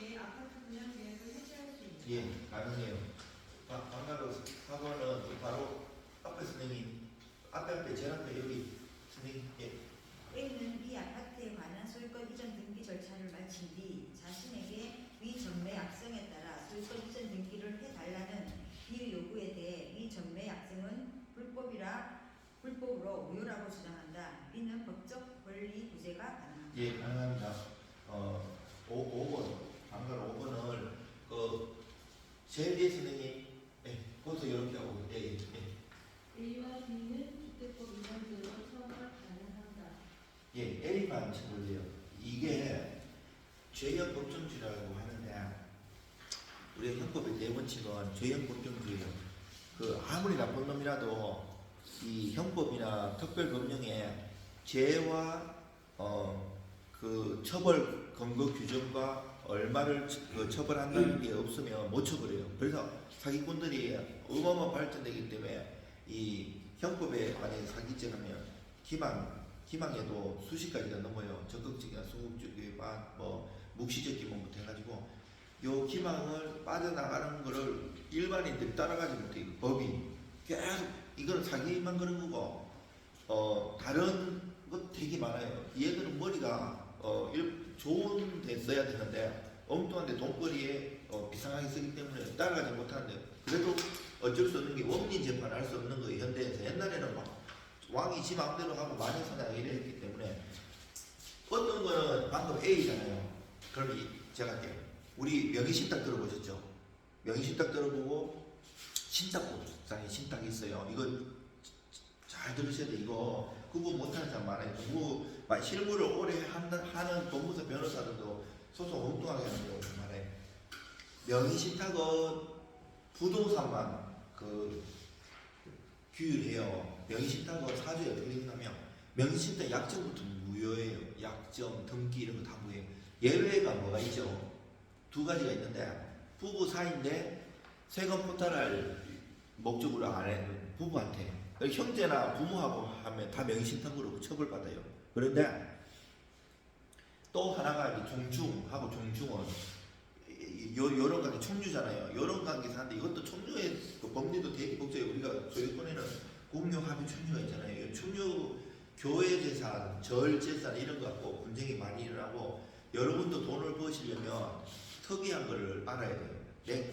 A 아파트 분양 계획을 해지할 수 있다. 예, 가능해요. 방가로 4번은 바로 앞에 선생님. 앞에 제일 앞에 여기 선생님. 예. A는 이 아파트에 관한 소유권 이전 등기 절차를 마친 뒤 자신에게 위 전매 약정에 따라 소유권 이전 등기를 해달라는 B의 요구에 대해 위 전매 약정은 불법으로 무효라고 주장한다. B는 법적 권리 구제가 가능합니다. 예, 가능합니다. 5번. 방가로 5번을 제일 뒤에 선생님. 예, 거기서 이렇게 하고. 예. A와 B는 주택법 위반죄로 처벌 가능한가? 예, A만 처벌돼요. 이게 죄형 법정주의라고 하는데 우리가 형법의 대원칙은 죄형 법정주의예요. 아무리 나쁜 놈이라도 이 형법이나 특별법령에 죄와 처벌 근거 규정과 얼마를 처벌한다는 게 없으면 못 처벌해요. 그래서 사기꾼들이 어마어마 발전되기 때문에 이 형법에 만약에 사기죄 하면 기망에도 수십 가지가 넘어요. 적극적이나 소극적이나 묵시적 기본부터 해가지고 요 기망을 빠져나가는 거를 일반인들이 따라가지 못해요. 법이 계속 이거는 사기만 그런 거고 다른 것 되게 많아요. 얘들은 머리가 좋은 데 써야 되는데 엉뚱한데 돈벌이에 비상하게 쓰기 때문에 따라가지 못하는데 그래도 어쩔 수 없는 게 원민 재판을 할 수 없는 거예요. 현대에서 옛날에는 막 왕이 지 마음대로 하고 만행사냥 이래 했기 때문에 어떤 거는 방금 A잖아요. 그럼 제가 할게요. 우리 명의신탁 들어보셨죠? 명의신탁 들어보고 신탁법상에 신탁이 있어요. 이거 잘 들으셔야 돼. 이거 구분 못하는 사람 많아요. 실무를 오래 하는 법무사 변호사들도 소송 엉뚱하게 하는 경우가 많아요. 명의신탁은 부동산만 규율해요. 명의신탁은 사주에 어떻게 되냐면 명의신탁 약정부터 무효예요. 약정, 등기 이런 거 다 무효예요. 예외가 뭐가 있죠? 두 가지가 있는데 부부 사이인데 세금 포탈할 목적으로 안 해. 부부한테 형제나 부모하고 하면 다 명의신탁으로 처벌받아요. 그런데 또 하나가 종중하고 종중은 요런 관계 총류잖아요. 요런 관계 사는데 이것도 총류의 법리도 되게 복잡해요. 우리가 소유권에는 공유 합의 총류가 있잖아요. 총류 교회 재산, 절 재산 이런 거 갖고 분쟁이 많이 일어나고 여러분도 돈을 버시려면 특이한 걸 알아야 돼요. 네?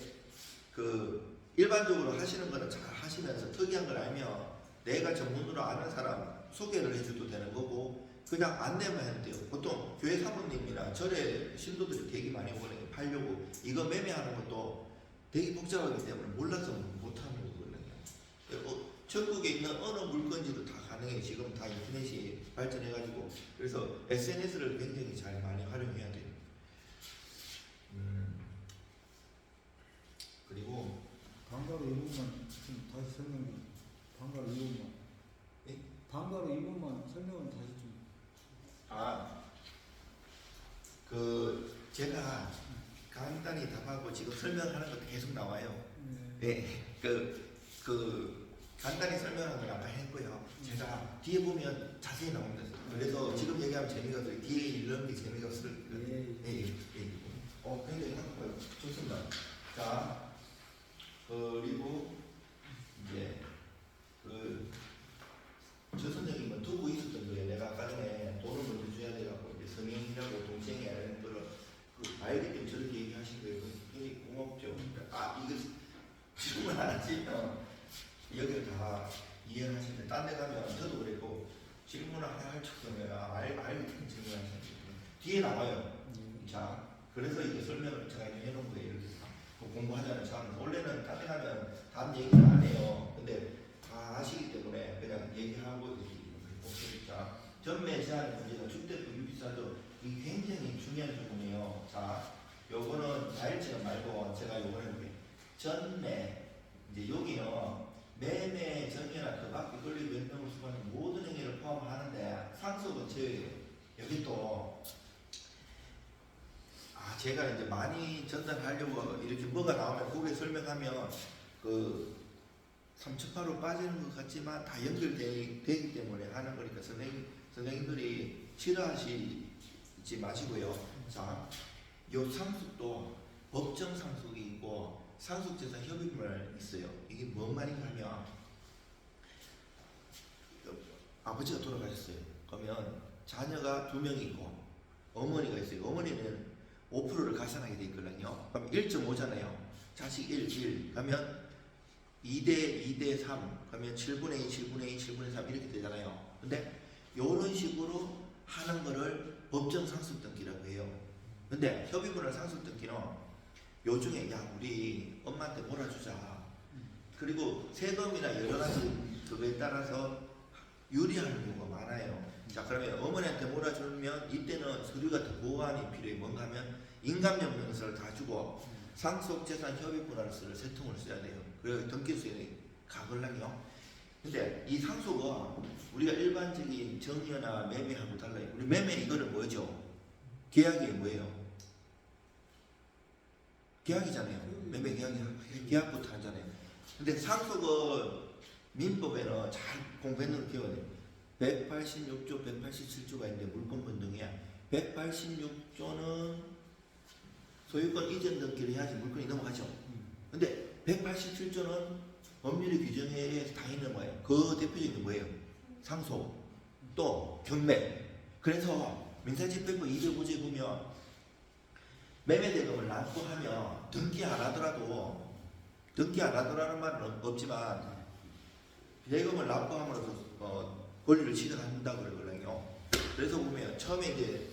일반적으로 하시는 거는 잘 하시면서 특이한 걸 알면 내가 전문으로 아는 사람 소개를 해줘도 되는 거고 그냥 안내만 해도 돼요. 보통 교회 사모님이나 절에 신도들이 되게 많이 오거든요. 팔려고 이거 매매하는 것도 되게 복잡하기 때문에 몰라서 못하는 거거든요. 전국에 있는 어느 물건지도 다 가능해요. 지금 다 인터넷이 발전해가지고 그래서 SNS를 굉장히 잘 많이 활용해야 돼요. 그리고 방가로 2분만 좀 다시 설명해. 방가로 2분만. 예? 방가로 2분만 설명을 다시 좀. 제가 간단히 답하고 지금 설명하는 것도 계속 나와요. 네. 네, 간단히 설명한 건 아까 했고요. 제가 뒤에 보면 자세히 나옵니다. 그래서 지금 얘기하면 재미가 없어요. 뒤에 읽는 게 재미가 없어요. 굉장히 한거예요. 좋습니다. 자, 그리고 이제 저 선생님은 두고 있었던 거예요. 내가 아까 전에 돈을 먼저 줘야 돼갖고 이제 성행이라고 동생이 하는 거를 알기 때문에 저렇게 얘기하신 거예요. 굉장히 고맙죠. 이거 질문 안 하지? 여기를 다 이해를 하시는데 딴 데 가면 저도 그랬고 질문을 하나 할 정도면 알기 때문에 질문하시는 거예요. 뒤에 나와요. 자, 그래서 이거 설명을 제가 해놓은 거예요. 이렇게 공부하자는 차원에서 원래는 딴 데 가면 다른 얘기는 안 해요. 근데 다 아시기 때문에 그냥 얘기하고 이렇게 자, 전매 제한 문제가 주택법 유기사죠. 이게 굉장히 중요한 부분이에요. 자, 요거는 다일치는 말고 제가 요거 해볼게요. 전매 이제 여기는 매매 전이나 그 밖에 권리 변동을 수반하는 모든 행위를 포함하는데 상속은 제외예요. 여기 또 제가 이제 많이 전달하려고 이렇게 뭐가 나오면 그게 설명하면 그 삼척파로 빠지는 것 같지만 다 연결되기 때문에 하는 거니까 선생님들이 싫어하시지 마시고요. 자, 요 상속도 법정 상속이 있고 상속재산 협의물 있어요. 이게 뭔 말인가 하면 아버지가 돌아가셨어요. 그러면 자녀가 2명이 있고 어머니가 있어요. 어머니는 5%를 가산하게 돼 있거든요. 그럼 1.5잖아요. 자식 1. 그러면 2대 3. 그러면 7분의 2, 7분의 2, 7분의 3 이렇게 되잖아요. 근데 이런 식으로 하는 거를 법정 상속등기라고 해요. 근데 협의분할 상속등기는 요중에 우리 엄마한테 몰아주자. 그리고 세금이나 여러 가지 그거에 따라서 유리하는 경우가 많아요. 자, 그러면 어머니한테 몰아주면 이때는 서류가 더 보완이 필요해. 뭔가 하면 인감명령서를 다 주고 상속재산 협의분할서를 3통을 써야 돼요. 그래서 등기소에 가걸랑요. 근데 이 상속은 우리가 일반적인 정여나 매매하고 달라요. 우리 매매 이거는 뭐죠? 계약이 뭐예요? 계약이잖아요. 매매 계약부터 하잖아요. 근데 상속은 민법에는 잘 공부했는 기억이 돼요. 186조, 187조가 있는데 물권 변동이야. 186조는 소유권 이전 등기를 해야지 물건이 넘어가죠. 근데 187조는 법률이 규정에 다 있는 거예요. 그 대표적인 게 뭐예요? 상속, 또 경매. 그래서 민사집행법 205조에 보면 매매대금을 납부하면 등기 안 하더라는 말은 없지만 대금을 납부함으로써 권리를 취득한다고 그러거든요. 그래서 보면 처음에 이제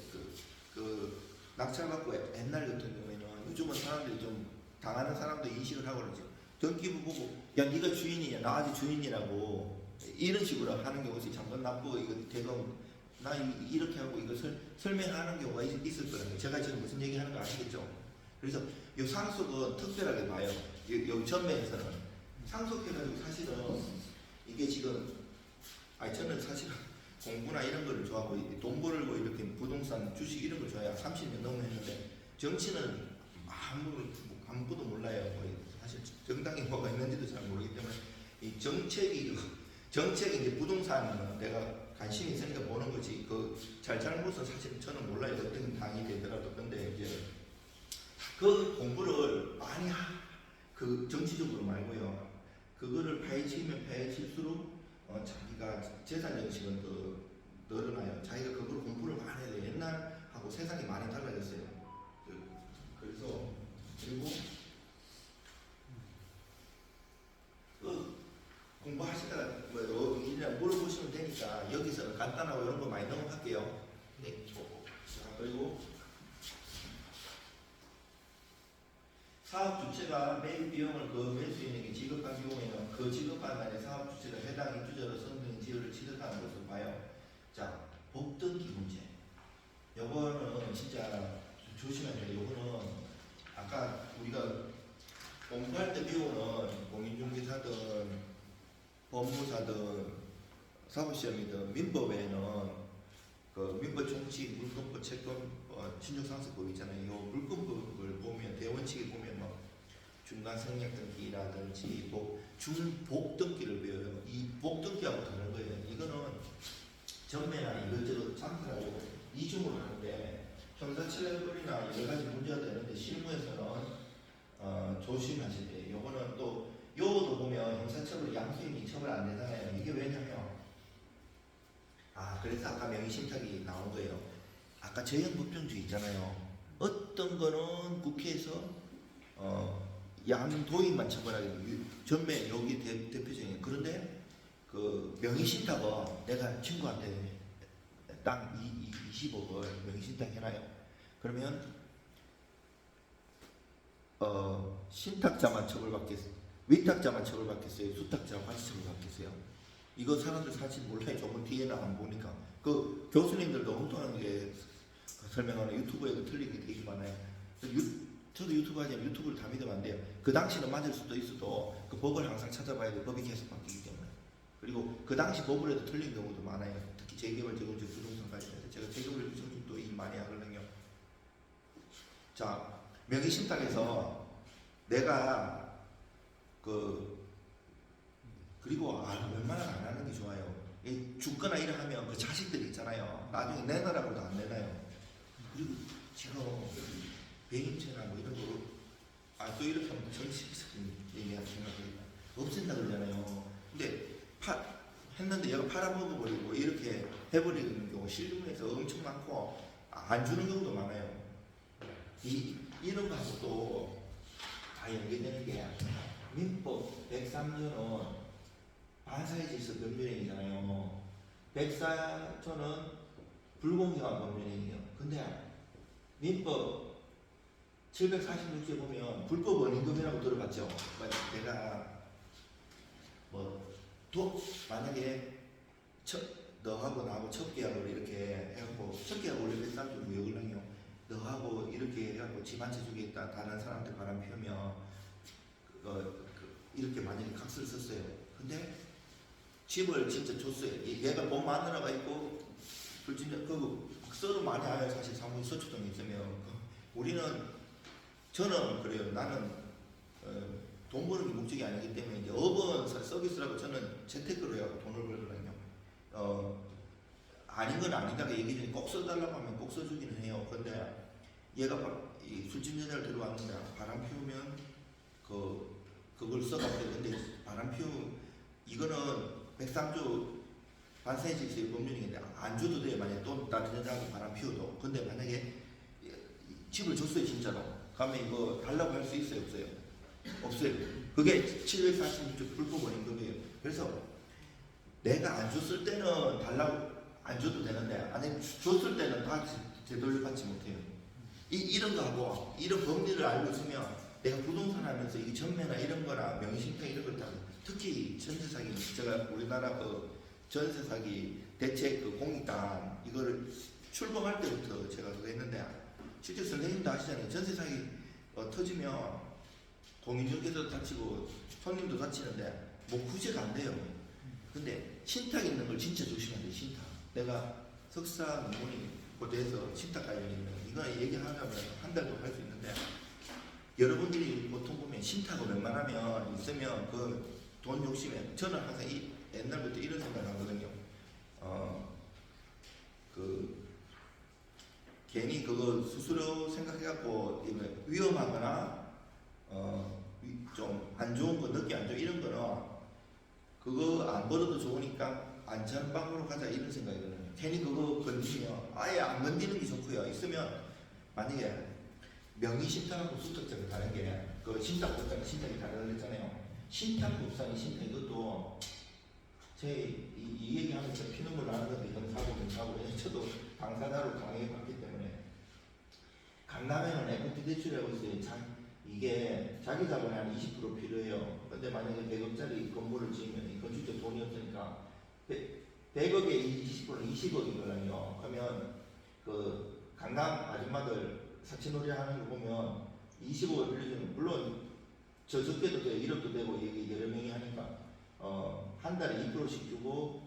그 낙찰받고 옛날 같은 경우에는 요즘은 사람들이 좀 당하는 사람도 인식을 하고 그러죠. 등기부 보고 네가 주인이냐, 나 아직 주인이라고 이런 식으로 하는 경우가 있어요. 잠깐 납부 이거 대금 나 이렇게 하고 이것을 설명하는 경우가 있을 거예요. 제가 지금 무슨 얘기하는 거 아시겠죠? 그래서 이 상속은 특별하게 봐요. 여기 전면에서는 상속해가지고 사실은 이게 지금 저는 사실은 공부나 이런 거를 좋아하고 돈 벌고 이렇게 부동산 주식 이런 걸 좋아해요. 30년 넘게 했는데 정치는 아무도 몰라요. 거의 사실 정당이 뭐가 있는지도 잘 모르기 때문에 이 정책이 이제 부동산은 내가 관심이 있으니까 보는 거지 그 잘못은 사실 저는 몰라요. 어떤 당이 되더라도. 근데 이제 그 공부를 많이 그 정치적으로 말고요. 그거를 파헤치면 파헤칠수록 자기가 재산 정식은 더 늘어나요. 자기가 그걸 공부를 많이 해요. 옛날하고 세상이 많이 달라졌어요. 그래서 그리고 공부하시다가 물어보시면 되니까 여기서는 간단하고 이런 거 많이 넘어갈게요. 네. 자, 그리고 사업 주체가 매입 비용을 그 매수인에게 지급한 경우에는 그 지급한 날에 사업 주체가 해당 입주자로 선정인 지역을 취득하는 것으로 봐요. 자, 복등기 문제. 요거는 진짜 조심해야 돼요. 요거는 아까 우리가 공부할 때 배우는 공인중개사든 법무사든 사법시험이든 민법에는 그 민법 총칙, 물권법, 채권, 신중상속법 있잖아요. 요 물권법을 보면 대원칙에 보면 뭐 중간 생략 등기라든지 중복 등기를 배워요. 이 복등기하고 다른 거예요. 이거는 전매나 이것저것 상승하고 이중으로 하는데 형사처벌이나 여러 가지 문제가 되는데 실무에서는 조심하셔야 돼요. 요거는 또 요것도 보면 형사처벌 양수인이 처벌 안 되잖아요. 이게 왜냐면 그래서 아까 명의신탁이 나온 거예요. 아까 재형법정주의 있잖아요. 어떤 거는 국회에서 양도인만 처벌하게 전매 여기 대표적인. 그런데 그 명의신탁은 내가 친구한테 땅 20억을 명의신탁 해놔요. 그러면 신탁자만 처벌받겠어요? 위탁자만 처벌받겠어요? 수탁자와 같이 처벌받겠어요? 이거 사람들 사실 몰라요. 조금 뒤에나 안 보니까. 그 교수님들도 엉뚱하게 설명하는 유튜브에도 틀린 게 되게 많아요. 저도 유튜브 하지만 유튜브를 다 믿으면 안 돼요. 그 당시는 맞을 수도 있어도 그 법을 항상 찾아봐야 돼요. 법이 계속 바뀌기 때문에. 그리고 그 당시 법을 해도 틀린 경우도 많아요. 특히 재개발 재건축 부동산 관련해서 제가 재개발 재건축도 일 많이 하거든요. 자, 명의신탁에서 내가 그리고 웬만하면 안 하는 게 좋아요. 죽거나 이래 하면 그 자식들이 있잖아요. 나중에 내놔라고도 안 내놔요. 그리고 지금 배임죄나 뭐 이런 거, 또 이렇게 하면 정치적인 얘기할 생각이 없앤다 그러잖아요. 근데 했는데 얘가 팔아먹어버리고 이렇게 해버리는 경우 실무에서 엄청 많고 안 주는 경우도 많아요. 이런 거하고 또 다 연계되는 게 민법 103조는 반사의 질서 법률행위잖아요. 104조는 불공정한 법률행위예요. 근데 민법 746조에 보면 불법 원임금이라고 들어봤죠? 내가 만약에 너하고 나하고 첫 계약을 이렇게 해갖고 첫 계약 원래 103조 구역을 해요. 너하고 이렇게 해갖고 집 한 채 주겠다 다른 사람한테 바람 피우면 이렇게 만약에 각서를 썼어요. 근데 집을 진짜 줬어요. 얘가 본 마누라가 있고 불진전 서로 많이 알아요. 사실 사무실 서초동에 있으면 저는 그래요. 나는 돈 버는 게 목적이 아니기 때문에 이제 업원 서비스라고 저는 재테크로 해서 돈을 벌거든요. 아닌 건 아니다가 얘기 중에 꼭 써달라고 하면 꼭 써주기는 해요. 근데 얘가 이 술집여자를 들어왔는데 바람 피우면 그걸 써가지고 근데 바람 이거는 103조 반사의 질서의 법률인데 안 줘도 돼요. 만약에 또 다른 여자하고 바람 피워도. 근데 만약에 집을 줬어요 진짜로. 그러면 이거 달라고 할 수 있어요 없어요? 없어요. 그게 746조 불법 원임금이에요. 그래서 내가 안 줬을 때는 달라고 안 줘도 되는데 안에 줬을 때는 다 되돌려받지 못해요. 이런 거하고 이런 법리를 알고 있으면 내가 부동산 하면서 이 전매나 이런 거나 명의신탁 이런 걸 다 특히 전세사기 제가 우리나라 전세사기 대책 공익단 이거를 출범할 때부터 제가 그거 했는데 실제 선생님도 아시잖아요. 전세사기 터지면 공인중개사도 다치고 손님도 다치는데 뭐 구제가 안 돼요. 근데 신탁 있는 걸 진짜 조심해야 돼요. 신탁. 내가 석사 논문이 고대해서 신탁 관련 있는 이거 얘기하면 한 달도 할 수 있는데 여러분들이 보통 보면 신탁을 웬만하면 있으면 그 돈 욕심에 저는 항상 옛날부터 이런 생각을 하거든요. 괜히 그거 스스로 생각해갖고 위험하거나 좀 안 좋은 거 늦게 안 좋은 이런 거는 그거 안 벌어도 좋으니까 안전방으로 가자 이런 생각이거든요. 괜히 그거 건드리면 아예 안 건드리는 게 좋고요. 있으면 만약에 명의신탁하고 수탁자가 다른 게 그 신탁법상이 신탁이 다르다고 했잖아요. 신탁법상이 신탁 이것도 이 얘기하면서 피눈물 나는 건데 사고 저도 당사자로 강하게 봤기 때문에 강남에는 에코티 대출이라고 있어요. 이게 자기 자본이 한 20% 필요해요. 근데 만약에 100억짜리 건물을 지으면 이 건축자 돈이 없으니까 100억에 20%는 20억이거든요. 그러면 그 강남 아줌마들 사치놀이 하는 거 보면 20억을 빌려주면 물론 적게도 돼요. 1억도 되고 이게 여러 명이 하니까 한 달에 2%씩 주고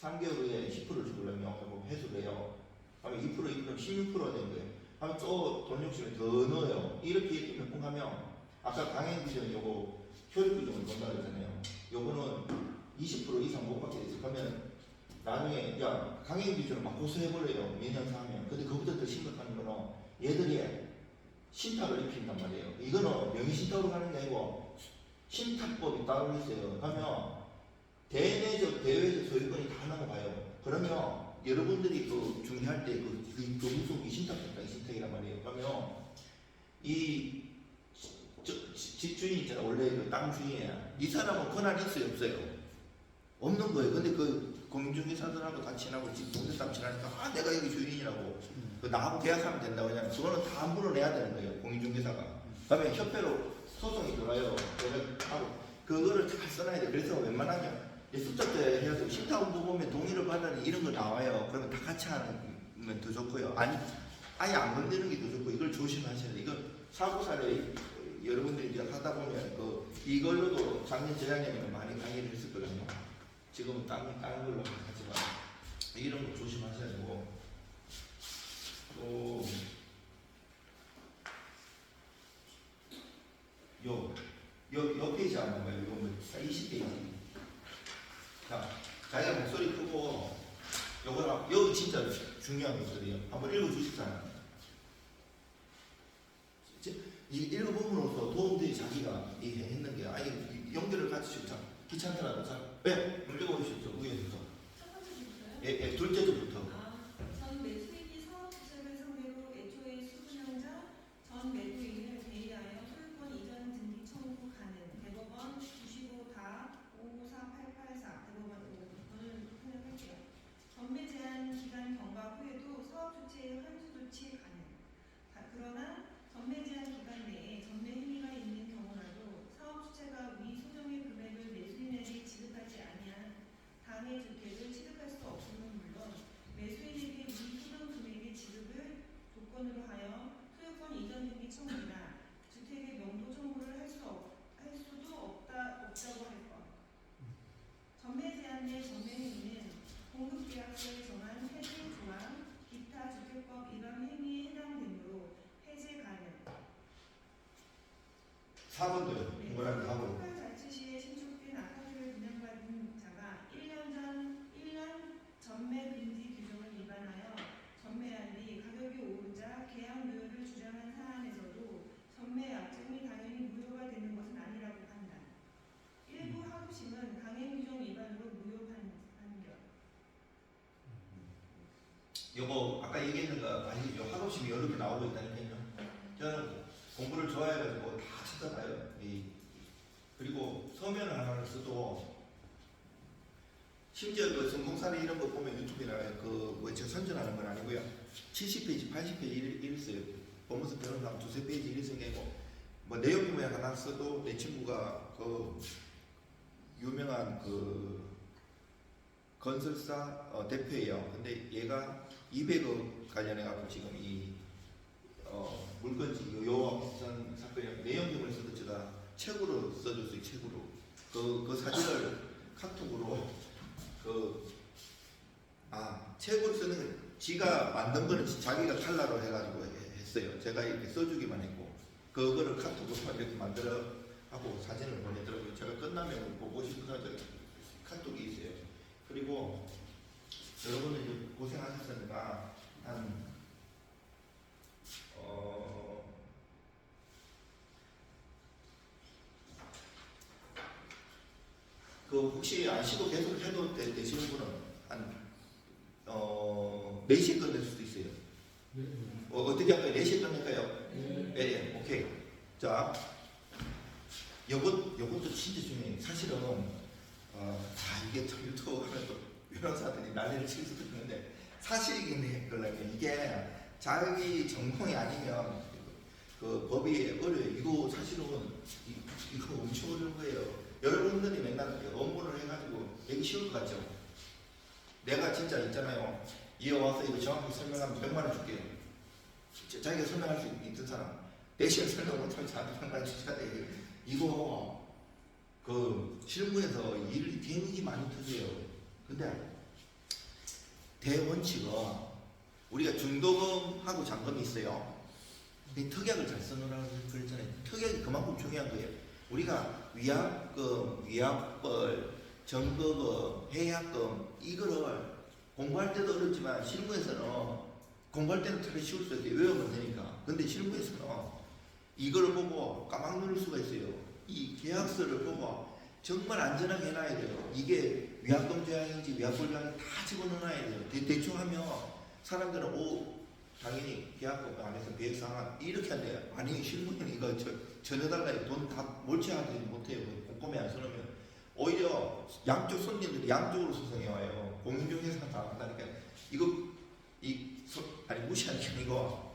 3개월 후에 10%를 주려면 회수를 해요. 그러면 2%면 16%가 되는 거예요. 그러면 또 돈 욕심을 더 넣어요. 이렇게 몇 번 가면 아까 강행비전 요거 효율비전을 본다 그랬잖아요. 요거는 20% 이상 못 받게 돼서 그러면 나중에 야 강행비전을 막 고소해버려요. 매년 사면. 근데 그것보다 더 심각한 거는 얘들이 신탁을 입힌단 말이에요. 이거는 명의신탁으로 가는 게 아니고 신탁법이 따로 있어요. 그러면 대내적 대외적 소유권이 다 넘어가요. 그러면 여러분들이 그 중개할 때 그 무속이 신탁이란 말이에요. 그러면 이 집주인 있잖아. 원래 그 땅 주인이야. 이 사람은 권한이 있어요 없어요? 없는 거예요. 근데 그 공인중개사들하고 다 친하고 집 동네싸움 친하니까 내가 여기 주인이라고 나하고 계약하면 된다고 하냐면 그거는 다 물어내야 되는 거예요. 공인중개사가. 그러면 협회로 소송이 들어와요. 하고 그거를 잘 써놔야 돼. 그래서 웬만하면 숫자 때 해야 되고 신탁원부 보면 동의를 받으니 이런 거 나와요. 그러면 다 같이 하면 더 좋고요. 아예 안 건드리는 게 더 좋고 이걸 조심하셔야 돼요. 이거 사고사를 여러분들이 이제 하다 보면 이걸로도 작년 재작년에는 많이 강의를 했었거든요. 지금은 다른 걸로 하지만 자기가 목소리 크고 요거랑 여기 진짜 중요한 것들이에요. 한번 읽어주십시오. 이 읽어봄으로써 도움들이 자기가 했는 게 아니 연결을 같이 좀 귀찮더라도 잘 읽어보십시오. 위에부터. 첫 번째 부터요? 예, 둘째 주부터. 전 매수인이 사업 주체를 상대로 애초에 수분양자 전 매도인을 대의하여 소유권 이전 등기 청구 가능. 대법원 95-54884 대법원 5번을 통역할게요. 전매 제한 기간 경과 후에도 사업 주체의 환수 조치 가능. 그러나 전매 제한 기간 내에 전매 행위가 있는 경우라도 사업 주체가 위 소정의 금액을 매수인에게 지급하지 아니한 당해 주택을 취득할 수 없음은 물론 매수인에게 위 소정 금액의 지급을 조건으로 하여 소유권 이전 등기 청구나 주택의 명도 청구를 할 수도 없다고 할 것. 전매 제한 내 전매 행위는 공급계약서에 정한 해제 조항, 기타 주택법 위반 행위에 해당되므로 해제 가능. 4번도요. 뭐라고 4번. 토탈 자치 시에 신축된 아파트를 분양받은 자가 1년 전매 금지 규정을 위반하여 전매한 뒤 가격이 오르자 계약 무효를 주장한 사안에서도 전매 약정이 당연히 무효가 되는 것은 아니라고 판단. 일부 하부심은 강행규정 위반으로 무효 판결. 요거 아까 얘기했는 거 아니죠? 학업심이 여러 개 나오고 있다니까요. 저는 공부를 좋아해가지고 다 찾아봐요. 그리고 서면을 하나를 써도 심지어 그 성공사례 이런 거 보면 유튜브나 제가 선전하는 건 아니고요. 70페이지, 80페이지 이랬어요. 법무사 변호사 두세 페이지 이랬어요. 뭐 내용이 뭐야 하나 써도 내 친구가 그 유명한 그 건설사 대표예요. 근데 얘가 200억 관련해갖고 지금 이 물건지 요와 비슷한 사건이 내용증을 써도 제가 책으로 써줬어요. 책으로 그 사진을 카톡으로 책으로 쓰는 건 지가 만든 거는 자기가 칼라로 해가지고 했어요. 제가 이렇게 써주기만 했고 그거를 카톡으로 이렇게 만들어 하고 사진을 보내더라고요. 제가 끝나면 보고 싶은 카톡이 있어요. 그리고 여러분은 이제 고생하셨으니까 혹시 안 쉬고 계속 해도 되시는 분은 한 4시에 끝낼 수도 있어요. 어떻게 할까요? 4시에 끝낼까요? 네. 오케이. 자, 요것도 진짜 중요해요. 사실은 이게 참 유튜브 하면 또 변호사들이 난리를 칠 수도 있는데 사실이긴 해. 이게 자기 전공이 아니면 그 법이 어려요. 이거 사실은 이거 엄청 어려운 거예요. 여러분들이 맨날 업무를 해가지고 되게 쉬울 것 같죠? 내가 진짜 있잖아요. 이어와서 이거 정확히 설명하면 100만 원 줄게요. 자기가 설명할 수 있는 사람. 대신 설명 못하면 저한테 100만 원 주셔야 돼요. 이거 실무에서 일이 굉장히 많이 터져요. 근데 대원칙은 우리가 중도금하고 잔금이 있어요. 근데 특약을 잘 써놓으라고 그랬잖아요. 특약이 그만큼 중요한 거예요. 우리가 위약금, 위약벌, 정거금, 해약금 이거를 공부할 때도 어렵지만 실무에서는 공부할 때는 되게 쉬울 수 있어요. 외우면 되니까. 근데 실무에서는 이거를 보고 까막 누를 수가 있어요. 이 계약서를 보고 정말 안전하게 해놔야 돼요. 이게 위약금 조항인지 위약벌 조항인지 다 집어넣어놔야 돼요. 대충 하면 사람들은 당연히 계약금 안에서 계획상한 이렇게 한대요. 아니 실무는 이거 전해달라 돈 다 몰치하지 못해요. 꼼꼼히 안 써놓으면 오히려 양쪽 손님들이 양쪽으로 소송해와요. 공인중개사 당한다니까 아니 무시하는 게 아니고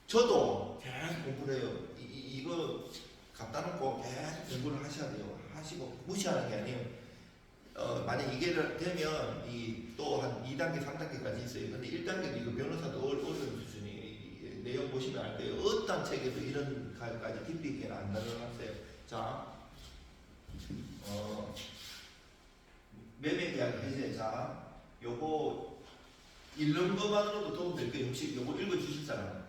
저도 계속 공부를 해요. 이거 갖다 놓고 계속 공부를 하셔야 돼요. 하시고 무시하는 게 아니에요. 만약 이게 되면 또 한 2단계, 3단계까지 있어요. 근데 1단계도 이거 변호사도 어려운 수준이 내용 보시면 알 거예요. 어떤 책에도 이런 가지까지 깊이 있게는 안 다뤄놨어요. 자, 매매 계약 해제. 자, 요거 읽는 것만으로도 도움 될 거예요. 혹시 요거 읽어주실 사람?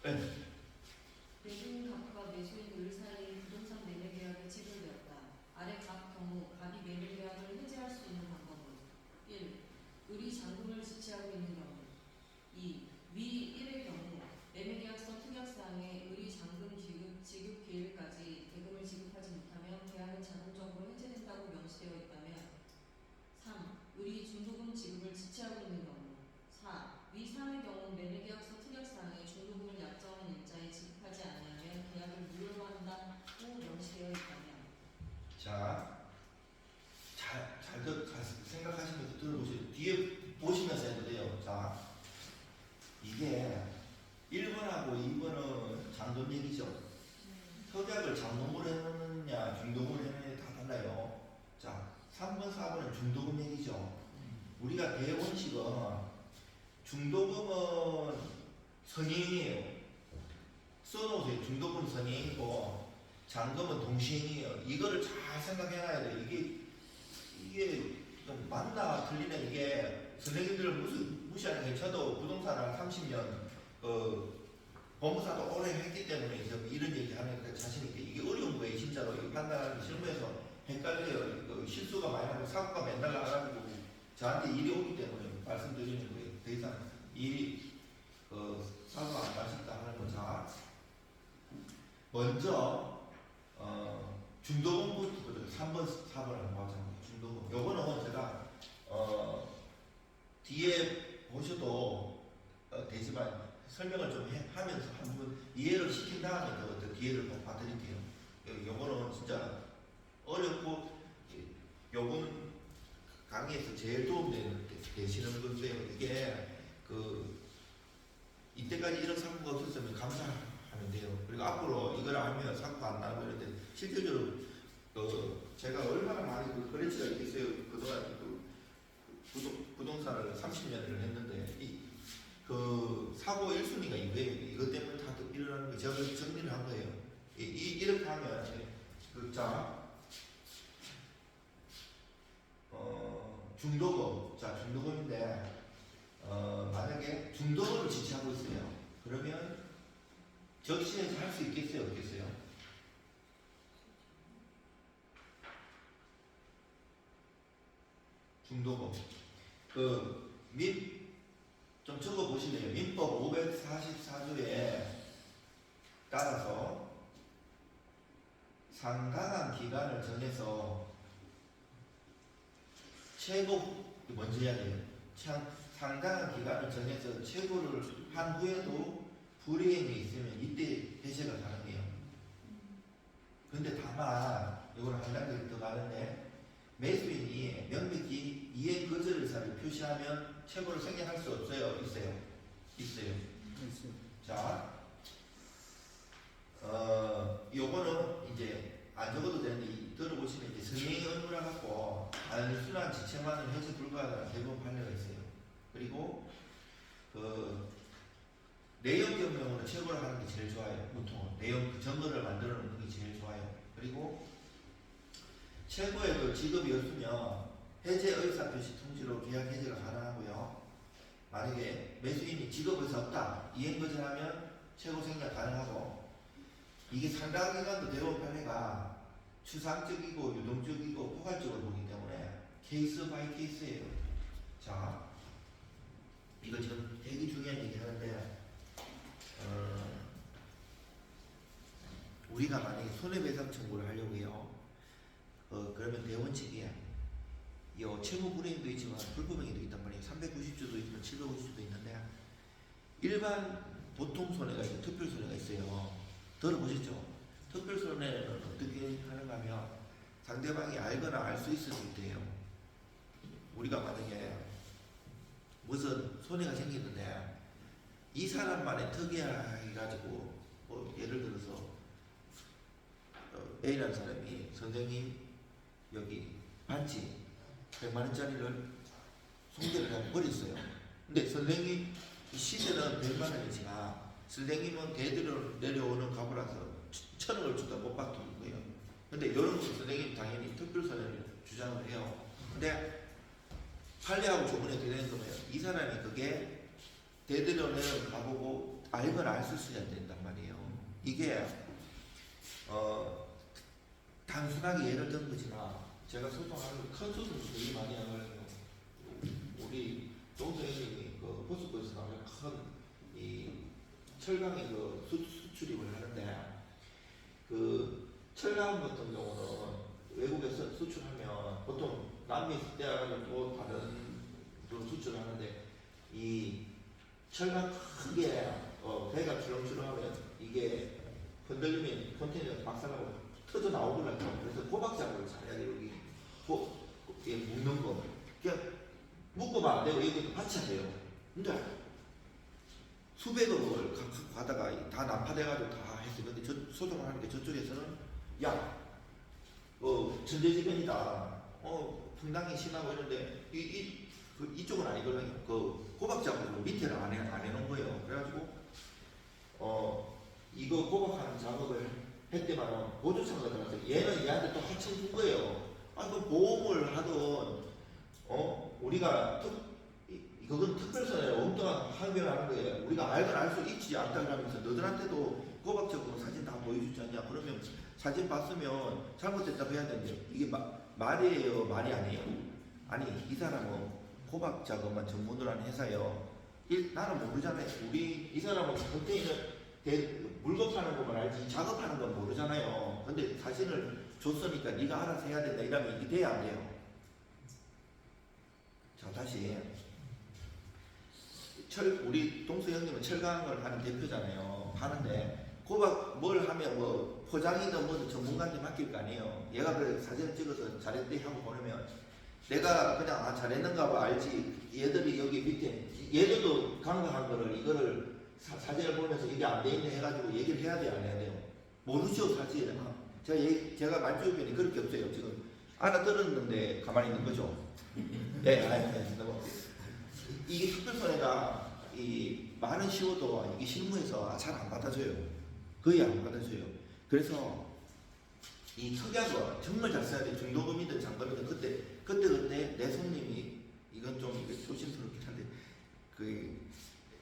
네. 매수인 가구가 매수인 을 사이에 부동산 매매 계약이 체결되었다. 아래 각 경우 이게 1번하고 2번은 장돈 얘기죠. 협약을 장돈으로 해놓느냐 중도금으로 해놓느냐 다 달라요. 자, 3번, 4번은 중도금 얘기죠. 우리가 대원식은 중도금은 선행이에요. 써놓으세요. 중도금 선행이고 잔금은 동시행이에요. 이거를 잘 생각해놔야 돼요. 이게 좀 맞나 틀리나 이게 선생님들을 무시하는 게 저도 부동산을 30년 법무사도 오래 했기 때문에 이런 얘기 하는 게 자신 있게 이게 어려운 거예요. 진짜로 이거 판단하는 실무에서 헷갈려요. 실수가 많이 나고 사고가 맨날 나가지고 저한테 일이 오기 때문에 말씀드리는 거예요. 더 이상 일이 사고가 안 나신다 하는 거. 자, 먼저 중도금부터 3번, 4번을 보자. 중도금. 요거는 제가 뒤에 보셔도 되지만 설명을 좀 하면서 한번 이해를 시킨 다음에 더 뒤에를 좀 봐드릴게요. 요거는 진짜 어렵고 요건 강의에서 제일 도움되시는 건데요. 이게 이때까지 이런 사고가 없었으면 감사하면 돼요. 그리고 앞으로 이걸 알면 사고가 안 나고 이런데 실질적으로 제가 얼마나 많이 거래처가 있겠어요. 그동안 부동산을 30년을 했는데 사고 1순위가 이거예요. 이것 때문에 다 일어나는 거예요. 제가 정리를 한 거예요. 이렇게 하면 자 중도금. 자, 중도금인데 만약에 중도금을 지시하고 있어요. 그러면 적시에서 할 수 있겠어요? 없겠어요? 중도금. 좀 적어 보시네요. 민법 544조에 따라서 상당한 기간을 정해서 최고 먼저 해야 돼요. 상당한 기간을 정해서 최고를 한 후에도 불이행이 있으면 이때 해제가 가능해요. 근데 다만 이거는 한 단계 더 가는데 매수인이 명백히 이행 거절 의사를 표시하면 최고를 생략할 수 없어요? 있어요? 있어요. 자, 요거는 이제 안 적어도 되는데 들어보시면 이제 선행의 의무라 갖고 단순한 지체만은 해제 불가하다는 대부분 판례가 있어요. 그리고 내용 경명으로 최고를 하는 게 제일 좋아요. 보통 내용 증거를 만들어 놓는 게 제일 좋아요. 그리고 최고의 지급이 없으면 해제 의사 표시 통지로 계약 해제가 가능하고요. 만약에 매수인이 지급 의사 없다, 이행 거절하면 최고 생략 가능하고, 이게 상당 기간도 대부분 판례가 추상적이고 유동적이고 포괄적으로 보기 때문에 케이스 바이 케이스예요. 자, 이거 지금 되게 중요한 얘기 하는데 우리가 만약에 손해배상 청구를 하려고 해요. 그러면 대원칙이야. 채무 불이행도 있지만 불법행위도 있단 말이에요. 390조도 있지만 750조도 있는데 일반 보통 손해가 있고 특별 손해가 있어요. 들어보셨죠? 특별 손해는 어떻게 하는가 하면 상대방이 알거나 알 수 있을 때예요. 우리가 만약에 무슨 손해가 생기는데 이 사람만의 특이하게 가지고 예를 들어서 A라는 사람이 선생님 여기 반지 100만원짜리를 송대를 하고 버렸어요. 근데 선생님 시세는 100만원이지만 선생님은 대대로 내려오는 값이라서 1000원을 주다 못 받는 거예요. 근데 이런 거 선생님 당연히 특별선을 주장을 해요. 근데 판례하고 조문에 되는 거면 이 사람이 그게 대대로 내려오는 값보고 알거나 알 수 있어야 된단 말이에요. 이게 단순하게 예를 든 거지만 제가 소통하는 큰 수술을 되게 많이 하거든요. 우리 동생이 포스코에서 나오는 큰 이 철강의 수출입을 하는데 철강 같은 경우는 외국에서 수출하면 보통 남미 있을 때 또 다른 수출하는데 이 철강 크게 배가 출렁출렁하면 이게 흔들리면 컨테이너가 박살나고 터져 나오더라고요. 그래서 고박작업을 잘해야 돼요. 여기 묶는 거. 그냥 묶으면 안 되고 여기 받쳐야 돼요. 근데 수백억을 갖고 가다가 다 난파돼가지고 다 했어요. 근데 소송을 하니까 저쪽에서는 야, 전제지변이다. 분당이 심하고 이런데 이쪽은 아니거든요. 그 호박 작업을 밑에를 안 해놓은 거예요. 그래가지고 이거 호박하는 작업을 했더만 보조차가 들어가서 얘는 얘한테 또 하청 준 거예요. 그 보험을 하던 우리가 그건 특별선에 엉뚱한 항변을 하는 거예요. 우리가 알건 알 수 있지 않다 그러면서 너들한테도 호박적으로 사진 다 보여주지 않냐. 그러면 사진 봤으면 잘못됐다고 해야 되는데 이게 말이에요, 말이 아니에요. 아니 이 사람은 호박 작업만 전문으로 하는 회사예요. 나는 모르잖아요. 이 사람은 컨테이너 물건 파는 것만 알지 작업하는 건 모르잖아요. 근데 사진을 줬으니까 네가 알아서 해야 된다 이러면 이게 돼야 안 돼요. 자 다시 우리 동수 형님은 철강을 하는 대표잖아요. 하는데 호박 뭘 하면 뭐 포장이든 뭐든 전문가한테 맡길 거 아니에요. 얘가 그래 사진을 찍어서 잘했대 하고 보내면 내가 그냥 잘했는가 봐 알지. 얘들이 여기 밑에 얘들도 강강한 거를 이거를 사진을 보면서 이게 안 돼 있네 해가지고 얘기를 해야 돼요, 안 해야 돼요? 모르죠, 사실. 제가 말주변이 그렇게 없어요. 지금 알아들었는데 가만히 있는 거죠. 이게 특별선회가 말은 쉬워도 이게 실무에서 잘 안 받아줘요. 거의 안 받아줘요. 그래서 이 특약은 정말 잘 써야 돼. 중도금이든 장금이든 그때 내 손님이 이건 좀 조심스럽긴 한데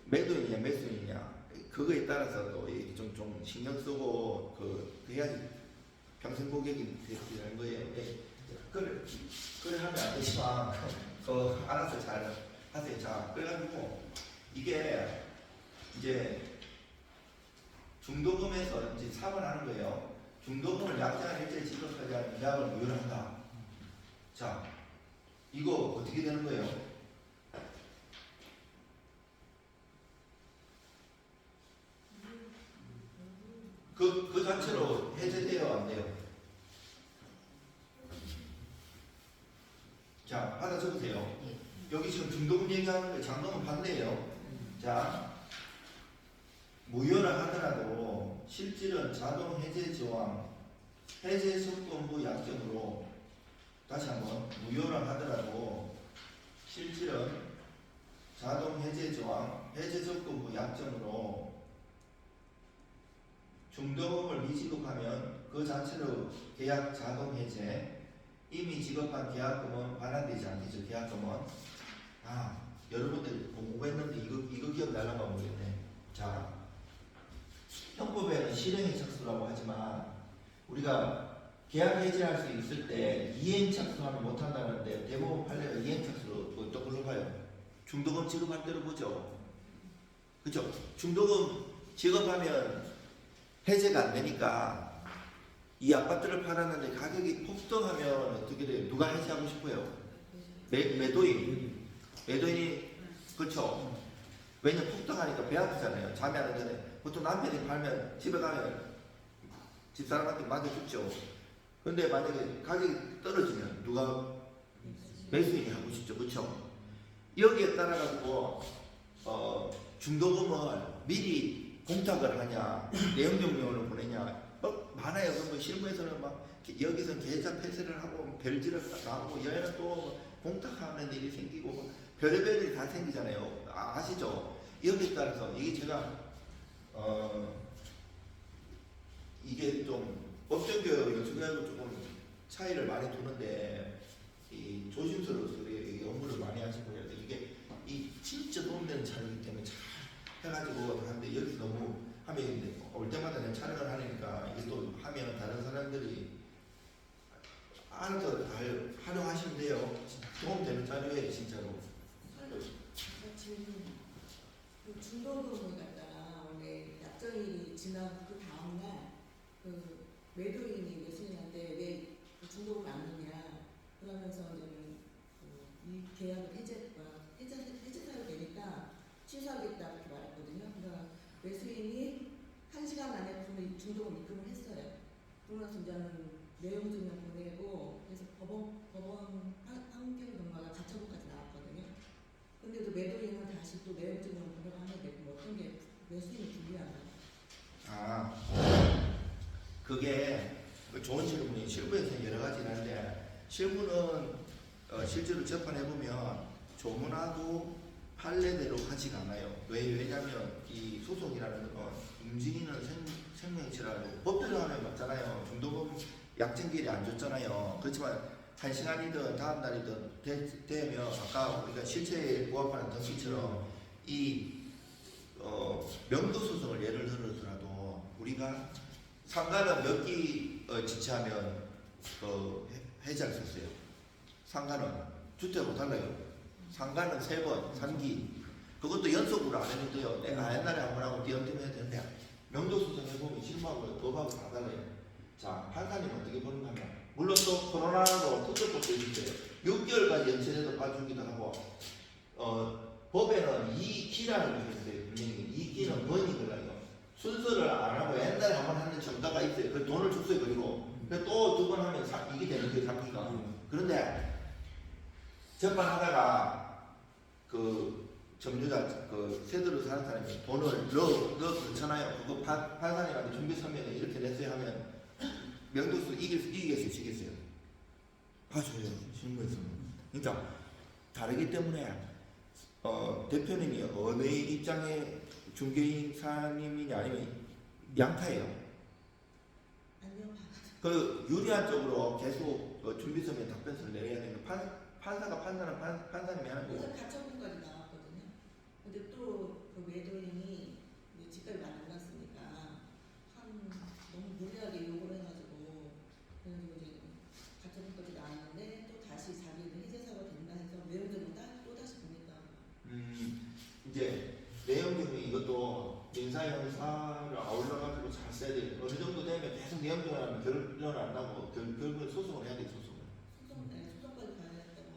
매도인이냐 매수인이냐 그거에 따라서 또 좀 신경 쓰고 해야지 평생 고객이 되는 거예요. 그래 하면 안 되지만 알아서 잘 하세요. 자 그래가지고 이게 이제 중도금에서 이제 사업을 하는 거예요. 중도금을 약정한 일제 지급하지 않은 계약을 무효한다. 자 이거 어떻게 되는 거예요? 그 자체로 해제돼요, 안 돼요? 자, 하나 적으세요. 여기 지금 중도금 얘기하는 거 장동은 반대예요. 자, 무효라 하더라도 실질은 자동 해제 조항, 해제 조건부 약정으로 다시 한번 무효라 하더라도 실질은 자동 해제 조항, 해제 조건부 약정으로 중도금을 미지급하면 그 자체로 계약 자동 해제, 이미 지급한 계약금은 반환되지 않겠죠. 계약금은 여러분들 공부했는데 이거 기억나려고 모르겠네. 자, 형법에는 실행의 착수라고 하지만 우리가 계약 해지할 수 있을 때 이행 착수하면 못한다는데 대부분 판례가 이행 착수로 어떤 걸로 봐요? 중도금 지급할 때로 보죠. 그죠? 중도금 지급하면 해제가 안 되니까 이 아파트를 팔았는데 가격이 폭등하면 어떻게 돼요? 누가 해제하고 싶어요? 매도인이 그렇죠. 왜냐면 폭등하니까 배 아프잖아요. 잠이 안 오잖아요. 보통 남편이 팔면 집에 가면 집사람한테 맡겨줬죠. 근데 만약에 가격이 떨어지면 누가 매수인이 하고 싶죠. 그렇죠. 여기에 따라 가지고 중도금을 미리 공탁을 하냐, 내용정명으로 보내냐, 많아요. 그럼 실무에서는 막 여기서는 계좌 폐쇄를 하고 별지를 나오고 여기는 또 공탁하는 일이 생기고 별의별 일이 다 생기잖아요. 아시죠? 여기에 따라서 이게 제가 이게 좀 법정교육, 연수교육은 조금 차이를 많이 두는데 이 조심스러워서 이 업무를 많이 하시고 해서 이게 진짜 도움되는 차이기 때문에 잘 해가지고 하는데 여기서 너무 하면 올 때마다 그냥 촬영을 하니까 이게 또 하면 다른 사람들이 알아서 잘 활용하시면 돼요. 도움되는 자료예요, 진짜로. 지금 그 중도금을 갖다가 원래 약정일이 지난 그 다음날 그 매도인이 매수인한테 왜 중도금 안 넣냐 그러면서 이 계약을 해제사유 되니까 취소하겠다 이렇게 말했거든요. 그러니까 매수인이 1시간 안에 중도금 입금을 했어요. 그러면서 이제는 내용 증명 보내고 그래서 법원 판결 결과가 가처분까지 나왔거든요. 근데도 매도인은 다시 또 내용 증명 보내고 하는데 어떤 게 매수인이 불리하나요? 아, 그게 좋은 질문이 실무에서 여러 가지 있는데 실무는 실제로 접근해 보면 조문하고 판례대로 하지가 않아요. 왜냐하면 이 소송이라는 건 움직이는 생명체라고 법대로 하면 맞잖아요. 중도금 약정기일이 안 줬잖아요. 그렇지만 1시간이든 다음 날이든 되면 아까 우리가 실체에 부합하는 등기처럼 이 명도 소송을 예를 들어서라도 우리가 상가는 몇 기 지체하면 해지할 수 있어요. 상가는 주택하고 달라요. 상가는 3번, 3기. 그것도 연속으로 안 해도 돼요. 내가 옛날에 한 번 하고 뒤엉키면 해야 되는데 명도 소송 해보면 실무하고 법하고 다 달라요. 자, 판사님 어떻게 보는가 하면 물론 또 코로나로 특별 법도 있어요. 6개월까지 연체돼도 봐주기도 하고 법에는 2기라는 게 있어요. 분명히 2기는 번이 걸려요. 순서를 안 하고 옛날에 한 번 하는 정가가 있어요. 그 돈을 줬어요. 그리고 또 2번 하면 이게 되는 거예요. 3기가. 그런데 재판하다가 그 점유자 그 세대로 사는 사람이 돈을 넣어 그렇잖아요. 그거 판사님한테 준비 서면에 이렇게 냈어요 하면 명도수 이기겠어요, 지겠어요? 봐줘요, 실무에서는. 그러니까 다르기 때문에 대표님이 어느 입장의 중개인 사님이냐 아니면 양파예요. 아니요. 그 유리한 쪽으로 계속 준비 서면 답변서를 내려야 되는 판사가 판단은 판사님이 하는 거예요. 그래서 가처분까지 나왔거든요. 근데 또 그 매도인이 집값이 많이 올랐으니까 너무 무리하게 요구를 해가지고 이제 가처분까지 나왔는데 또 다시 자기는 해제사가 된다 해서 매도인은 또 다시 봅니다. 이제 내용 중에 이것도 민사 형사를 아울러가지고 잘 써야 돼요. 어느 정도 되면 계속 내용 중에 하면 결론 안 나고 결국은 소송을 해야 돼요. 소송까지 가야 된다고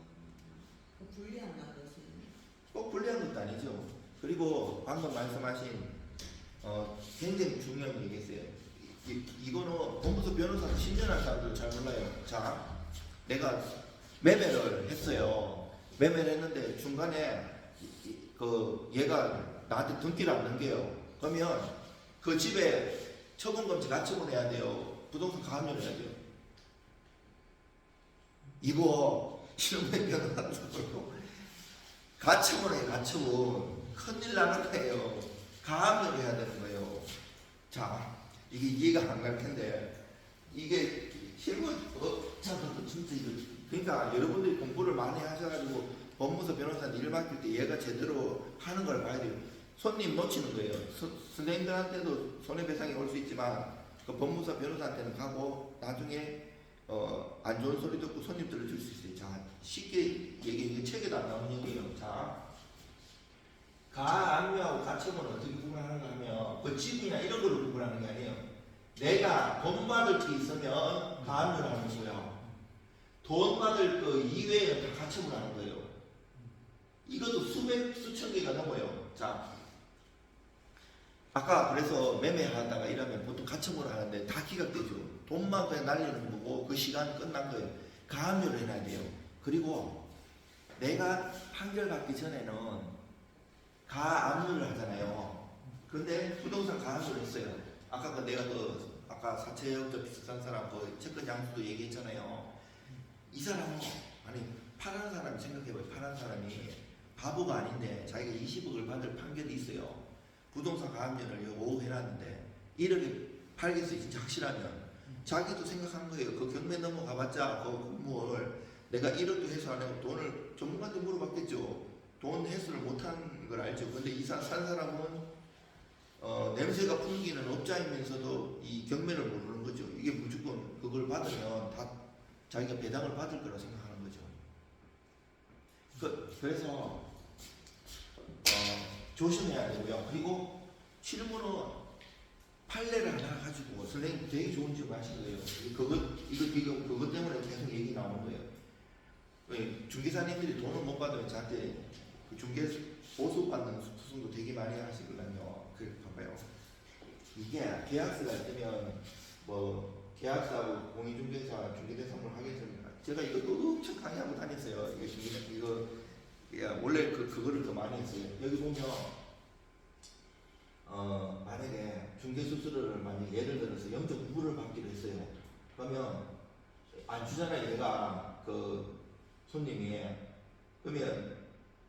하고 불리한가 그것이. 꼭 불리한 것도 아니죠. 그리고 방금 말씀하신 굉장히 중요한 얘기 있어요. 이거는 법무사 변호사 10년 한 사람들 잘 몰라요. 자, 내가 매매를 했어요. 매매를 했는데 중간에 얘가 나한테 등기를 안 넘겨요. 그러면 그 집에 처분금지 가처분해야 돼요. 부동산 가압류를 해야 돼요. 이거 실무에 변호사도 가처분해요. 가처분. 큰일 나는 거예요. 가압류를 해야 되는 거예요. 자, 이게 이해가 안 갈 텐데 이게 실무 자도 진짜 이거 그러니까 여러분들이 공부를 많이 하셔가지고 법무사 변호사한테 일 맡길 때 얘가 제대로 하는 걸 봐야 돼요. 손님 놓치는 거예요. 선생님들한테도 손해배상이 올 수 있지만 그 법무사 변호사한테는 가고 나중에 안 좋은 소리 듣고 손님 들어줄 수 있어요. 자, 쉽게 얘기해. 책에도 안 나오는 얘기예요. 자, 가압류하고 가처분을 어떻게 구분하는가 하면 그 집이나 이런 걸로 구분하는 게 아니에요. 내가 돈 받을 게 있으면 가압류를 하는 거고요. 돈 받을 거 이외에는 다 가처분을 하는 거예요. 이것도 수천 개가 넘어요. 자, 아까 그래서 매매하다가 이러면 보통 가처분을 하는데 다 기각되죠. 돈만 그냥 날리는 거고 그 시간 끝난 거예요. 가압류를 해놔야 돼요. 그리고 내가 판결 받기 전에는 가압류를 하잖아요. 그런데 부동산 가압류를 했어요. 아까 내가 아까 사채업자 비슷한 사람 채권 양수도 얘기했잖아요. 이 사람은 아니 파란 사람이 생각해봐요. 파란 사람이 바보가 아닌데 자기가 20억을 받을 판결이 있어요. 부동산 가압류를 요거 해놨는데 1억에 팔겠어요. 진짜 확실하면 자기도 생각한 거예요. 그 경매 넘어가봤자 그 건물 내가 1억도 해소 안 하고 돈을 전문가한테 물어봤겠죠. 돈 해소를 못한 걸 알죠. 근데 산 사람은 냄새가 풍기는 업자이면서도 이 경매를 모르는 거죠. 이게 무조건 그걸 받으면 다 자기가 배당을 받을 거라 생각하는 거죠. 그래서 조심해야 되고요. 그리고 실무는 판례를 하나 가지고 선생님 되게 좋은 질문 하신 거예요. 그것 때문에 계속 얘기 나오는 거예요. 중개사님들이 돈을 못 받으면 저한테 그 중개 보수 받는 소송도 되게 많이 하시거든요. 봐봐요. 이게 계약서가 있으면 뭐 계약서하고 공인중개사 중개대상을 하겠습니다. 제가 이것도 엄청 강의하고 다녔어요. 이거 원래 그거를 더 많이 했어요. 여기 보면 만약에 중개수수료를 만약 예를 들어서 0.9를 받기로 했어요. 그러면 안 주잖아요. 얘가 그 손님이. 그러면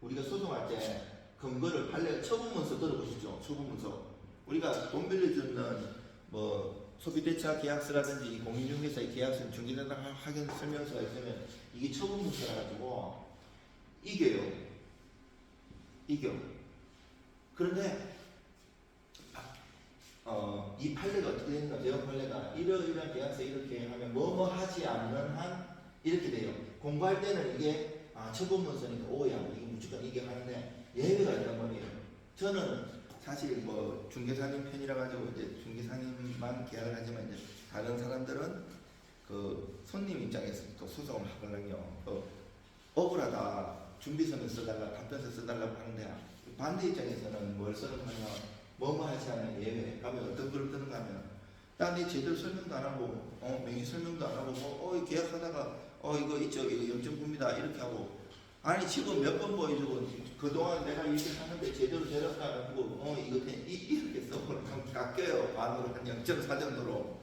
우리가 소송할 때 근거를 판례 처분문서 들어보시죠. 처분문서. 우리가 돈 빌려주는 뭐 소비대차 계약서라든지 공인중개사의 계약서, 중개사당 확인 설명서가 있으면 이게 처분문서라 가지고 이겨요. 이겨. 그런데 이 판례가 어떻게 되는가? 대형 판례가 이러이러한 계약서 이렇게 하면 뭐뭐 하지 않는 한 이렇게 돼요. 공부할 때는 이게 처분문서니까 오야 이게 무조건 이게 하는데 예외가 있단 말이에요. 저는 사실 뭐 중개사님 편이라 가지고 이제 중개사님만 계약을 하지만 이제 다른 사람들은 그 손님 입장에서 또 소송을 하거든요. 억울하다. 준비서면 써달라, 답변서 써달라고 하는데 반대 입장에서는 뭘 쓰는 거냐? 뭐뭐 하지 않은 예외. 그러면 어떤 걸 뜨는가 하면 나 제대로 설명도 안 하고 명의 설명도 안 하고 계약하다가 이거 있죠, 이거 0.9입니다 이렇게 하고 아니 지금 몇 번 보여주고 그동안 내가 이렇게 하는데 제대로 되었다 안 하고 이거 이렇게 써보면 깎여요. 반으로 한 0.4 정도로.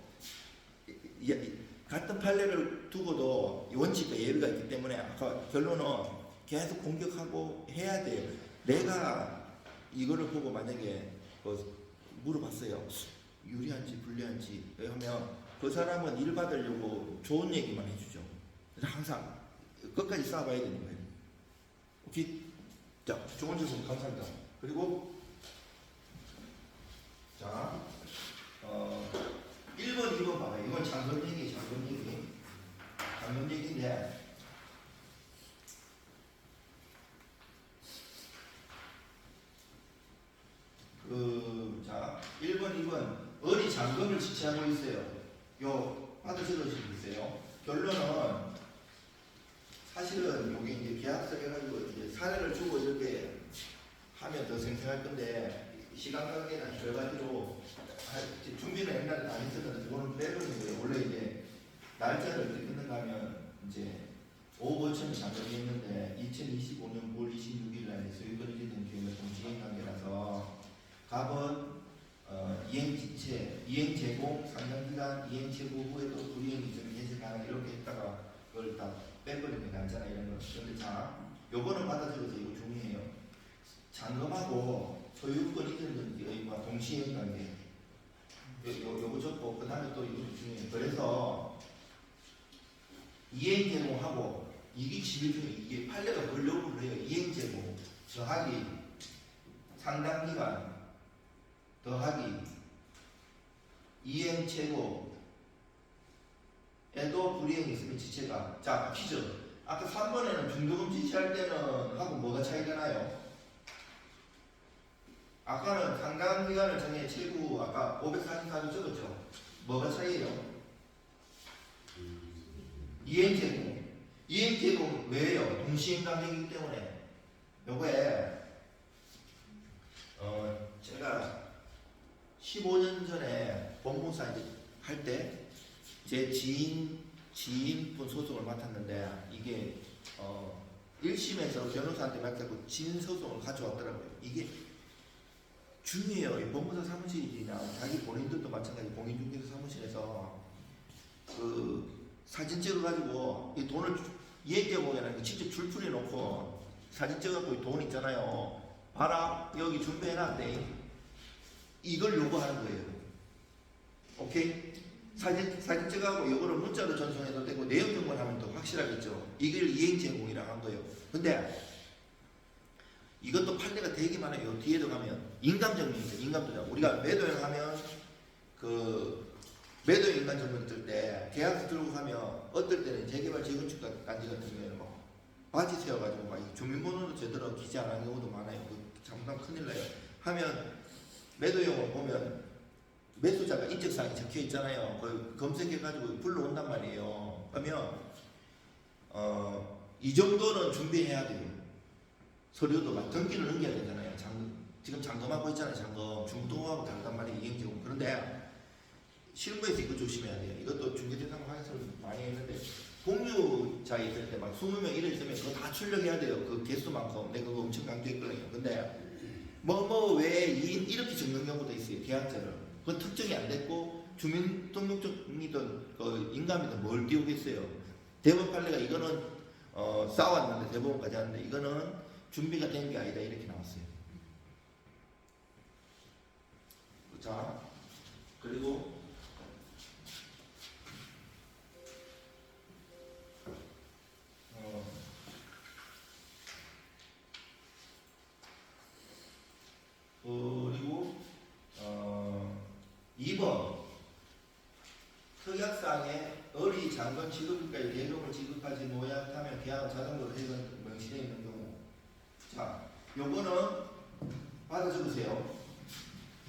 같은 판례를 두고도 원칙과 예외가 있기 때문에 아까 결론은 계속 공격하고 해야 돼요. 내가 이거를 보고 만약에 물어봤어요. 유리한지 불리한지 하면 그 사람은 일 받으려고 좋은 얘기만 해주죠. 그래서 항상 끝까지 싸워봐야 되는 거예요. 오케이? 자, 좋은 질문 감사합니다. 그리고 자, 1번, 2번 봐봐요. 이건 장금 얘기인데 자, 1번, 2번 어디 잔금을 지체하고 있어요. 요 하도 적어주시고 있어요. 결론은 사실은 여기 이제 계약서 해가지고 이제 사례를 주고 이렇게 하면 더 생생할 건데 시간 관계나 여러 가지로 준비는 옛날에 다 했었는데 그거는 빼버리는 거예요. 원래 이제 날짜를 어떻게 끊는가 하면 이제 5억 5천이 잔금이 있는데 2025년 9월 26일 날 소유권 이전된 경우에 동시행관계라서 갑은 이행지체, 이행제공, 상당기간, 이행제고 후에도 불이행이 좀 해제가능 이렇게 했다가 그걸 다 빼버리는 게 낫잖아 이런 거. 근데 자, 요거는 받아들여서 이거 중요해요. 잔금하고 소유권 이전된 뭐 동시행관계 요거 적고 그 다음에 또 이것도 중요해요. 그래서 이행제공하고 이게 제일 중요해요. 이게 판례가 뭘 요구를 해요. 이행제공 더하기 상당기간 더하기 이행체고에도 불이행이 있으면 지체가. 자, 퀴즈. 아까 3번에는 중도금 지체할 때는 하고 뭐가 차이가 나요? 아까는 상당기간을 정해 최고 아까 544도 적었죠? 뭐가 차이예요? 이행제공. 이행제공 왜요? 동시행관계이기 때문에. 요거에 제가 15년 전에 법무사 이제 할 때 제 지인분 소송을 맡았는데 이게 1심에서 변호사한테 맡기고 진 소송을 가져왔더라고요. 이게 중요해요. 이 법무사 사무실이나 자기 본인들도 마찬가지 공인중개사 사무실에서 그 사진 찍어가지고 이 돈을 이행제공에는 직접 줄풀이 놓고 사진 찍어갖고 돈 있잖아요. 봐라 여기 준비해놨대. 이걸 요구하는 거예요. 오케이? 사진 찍어갖고 이거를 문자로 전송해도 되고 내용 정보하면 더 확실하겠죠. 이걸 이행제공이라고 한 거예요. 근데 이것도 판례가 되게 많아요. 뒤에도 가면 인감정리있어요. 인감정리. 우리가 매도행하면 그 매도인 인감정리 뜰 때 계약서 들고 가면 어떨 때는 재개발 재건축 단지 같은 경우에는 뭐 바지 세워가지고 막 주민번호도 제대로 기재 안 하는 경우도 많아요. 잘못하면 큰일 나요. 하면 매도용을 보면 매수자가 인적사항이 적혀 있잖아요. 그걸 검색해가지고 불러온단 말이에요. 그러면 이 정도는 준비해야 돼요. 서류도 막 등기를 넘겨야 되잖아요. 지금 잔금하고 있잖아요. 잔금 중도하고 다르단 말이에요. 이행제공. 그런데 실무에서 이거 조심해야 돼요. 이것도 중개대상 확인서를 많이 했는데 공유자 있을 때 막 20명 이래 있으면 그거 다 출력해야 돼요. 그 개수만큼 내가 그거 엄청 강조했거든요. 근데 뭐뭐 외에 이렇게 적는 경우도 있어요. 계약자를. 그건 특정이 안 됐고 주민등록증이든 그 인감이든 뭘 띄우겠어요. 대법원 판례가 이거는 싸웠는데 대법원까지 하는데 이거는 준비가 된 게 아니다 이렇게 나왔어요. 자 그리고 그리고 2번 특약상에 어리 잔금 지급일까지 대금을 지급하지 못하면 계약은 자동으로 해금 명시되어 있는 경우. 자, 요거는 받아 적으세요.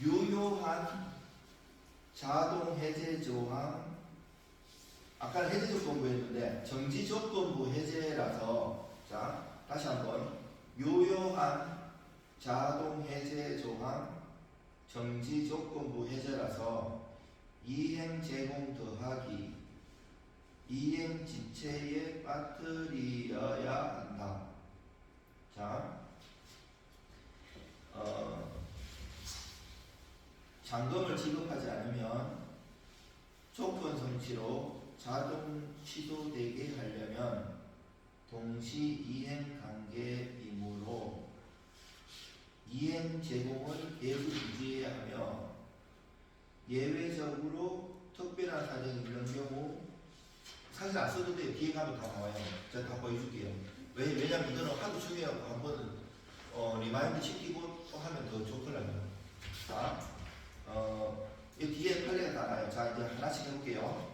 유효한 자동 해제 조항. 아까 해제 조건부 했는데 정지 조건부 해제라서 자 다시 한번 유효한 자동 해제 조항 정지 조건부 해제라서 이행 제공 더하기 이행 지체에 빠뜨리어야 한다. 자, 잔금을 지급하지 않으면 조건 성취로 자동 취소되게 하려면 동시 이행 관계이므로 이행 제공을 계속 유지해야 하며 예외적으로 특별한 사정이 있는 경우 사실 안 써도 돼요. 뒤에 가면 다 나와요. 제가 다 보여줄게요. 왜냐면 이거는 하도 중요하고 한번 리마인드 시키고 또 하면 더 좋더라고요. 자, 이 뒤에 판례가 다 나와요. 자, 이제 하나씩 해볼게요.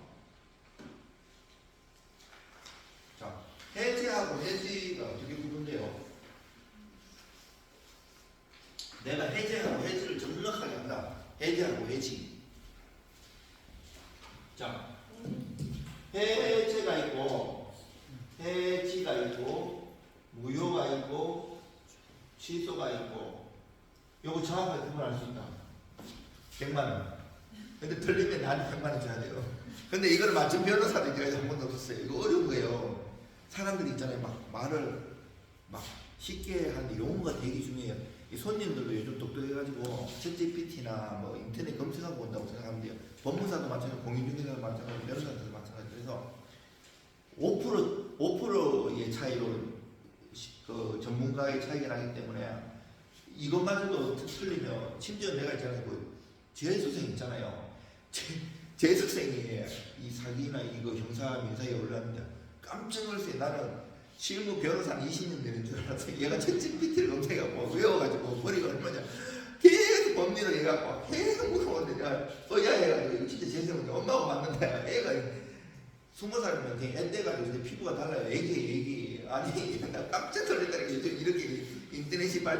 자, 해제하고 해지가 어떻게 구분돼요? 내가 해제하고 해지를 정확하게 한다. 해제하고 해지. 자, 해제가 있고 해지가 있고 무효가 있고 취소가 있고 요거 정확하게 구분할 수 있다. 100만 원. 근데 틀리면 나한테 100만 원 줘야 돼요. 근데 이걸 맞춘 변호사도 이제까지 한 번도 없었어요. 이거 어려운 거예요. 사람들이 있잖아요. 막 말을 막 쉽게 하는데 용어가 되게 중요해요. 이 손님들도 요즘 똑똑해가지고 챗GPT나 뭐 인터넷 검색하고 온다고 생각하면 돼요. 법무사도 마찬가지고 공인중개사도 마찬가지고 변호사도 마찬가지고 그래서 5%의 차이로 그 전문가의 차이가 나기 때문에 이것마저도 틀리면 심지어 내가 있잖아요. 그 재수생 있잖아요. 재수생이 이 사기나 이거 형사 민사에 올랐는데 깜짝 놀랐어요. 나는 실무 변호사는 20년 되는 줄 알았어요. 얘가 챗GPT를 검색하고 외워가지고 머리가 얼마냐 계속 법리를 해갖고 계속 물어보는데 야 해가지고 이거 진짜 재수생인데 엄마가 봤는데 애가 20살이면 그냥 애 돼가지고 피부가 달라요. 애기 아니 깜짝 놀랐다는 게 요즘 이렇게 인터넷이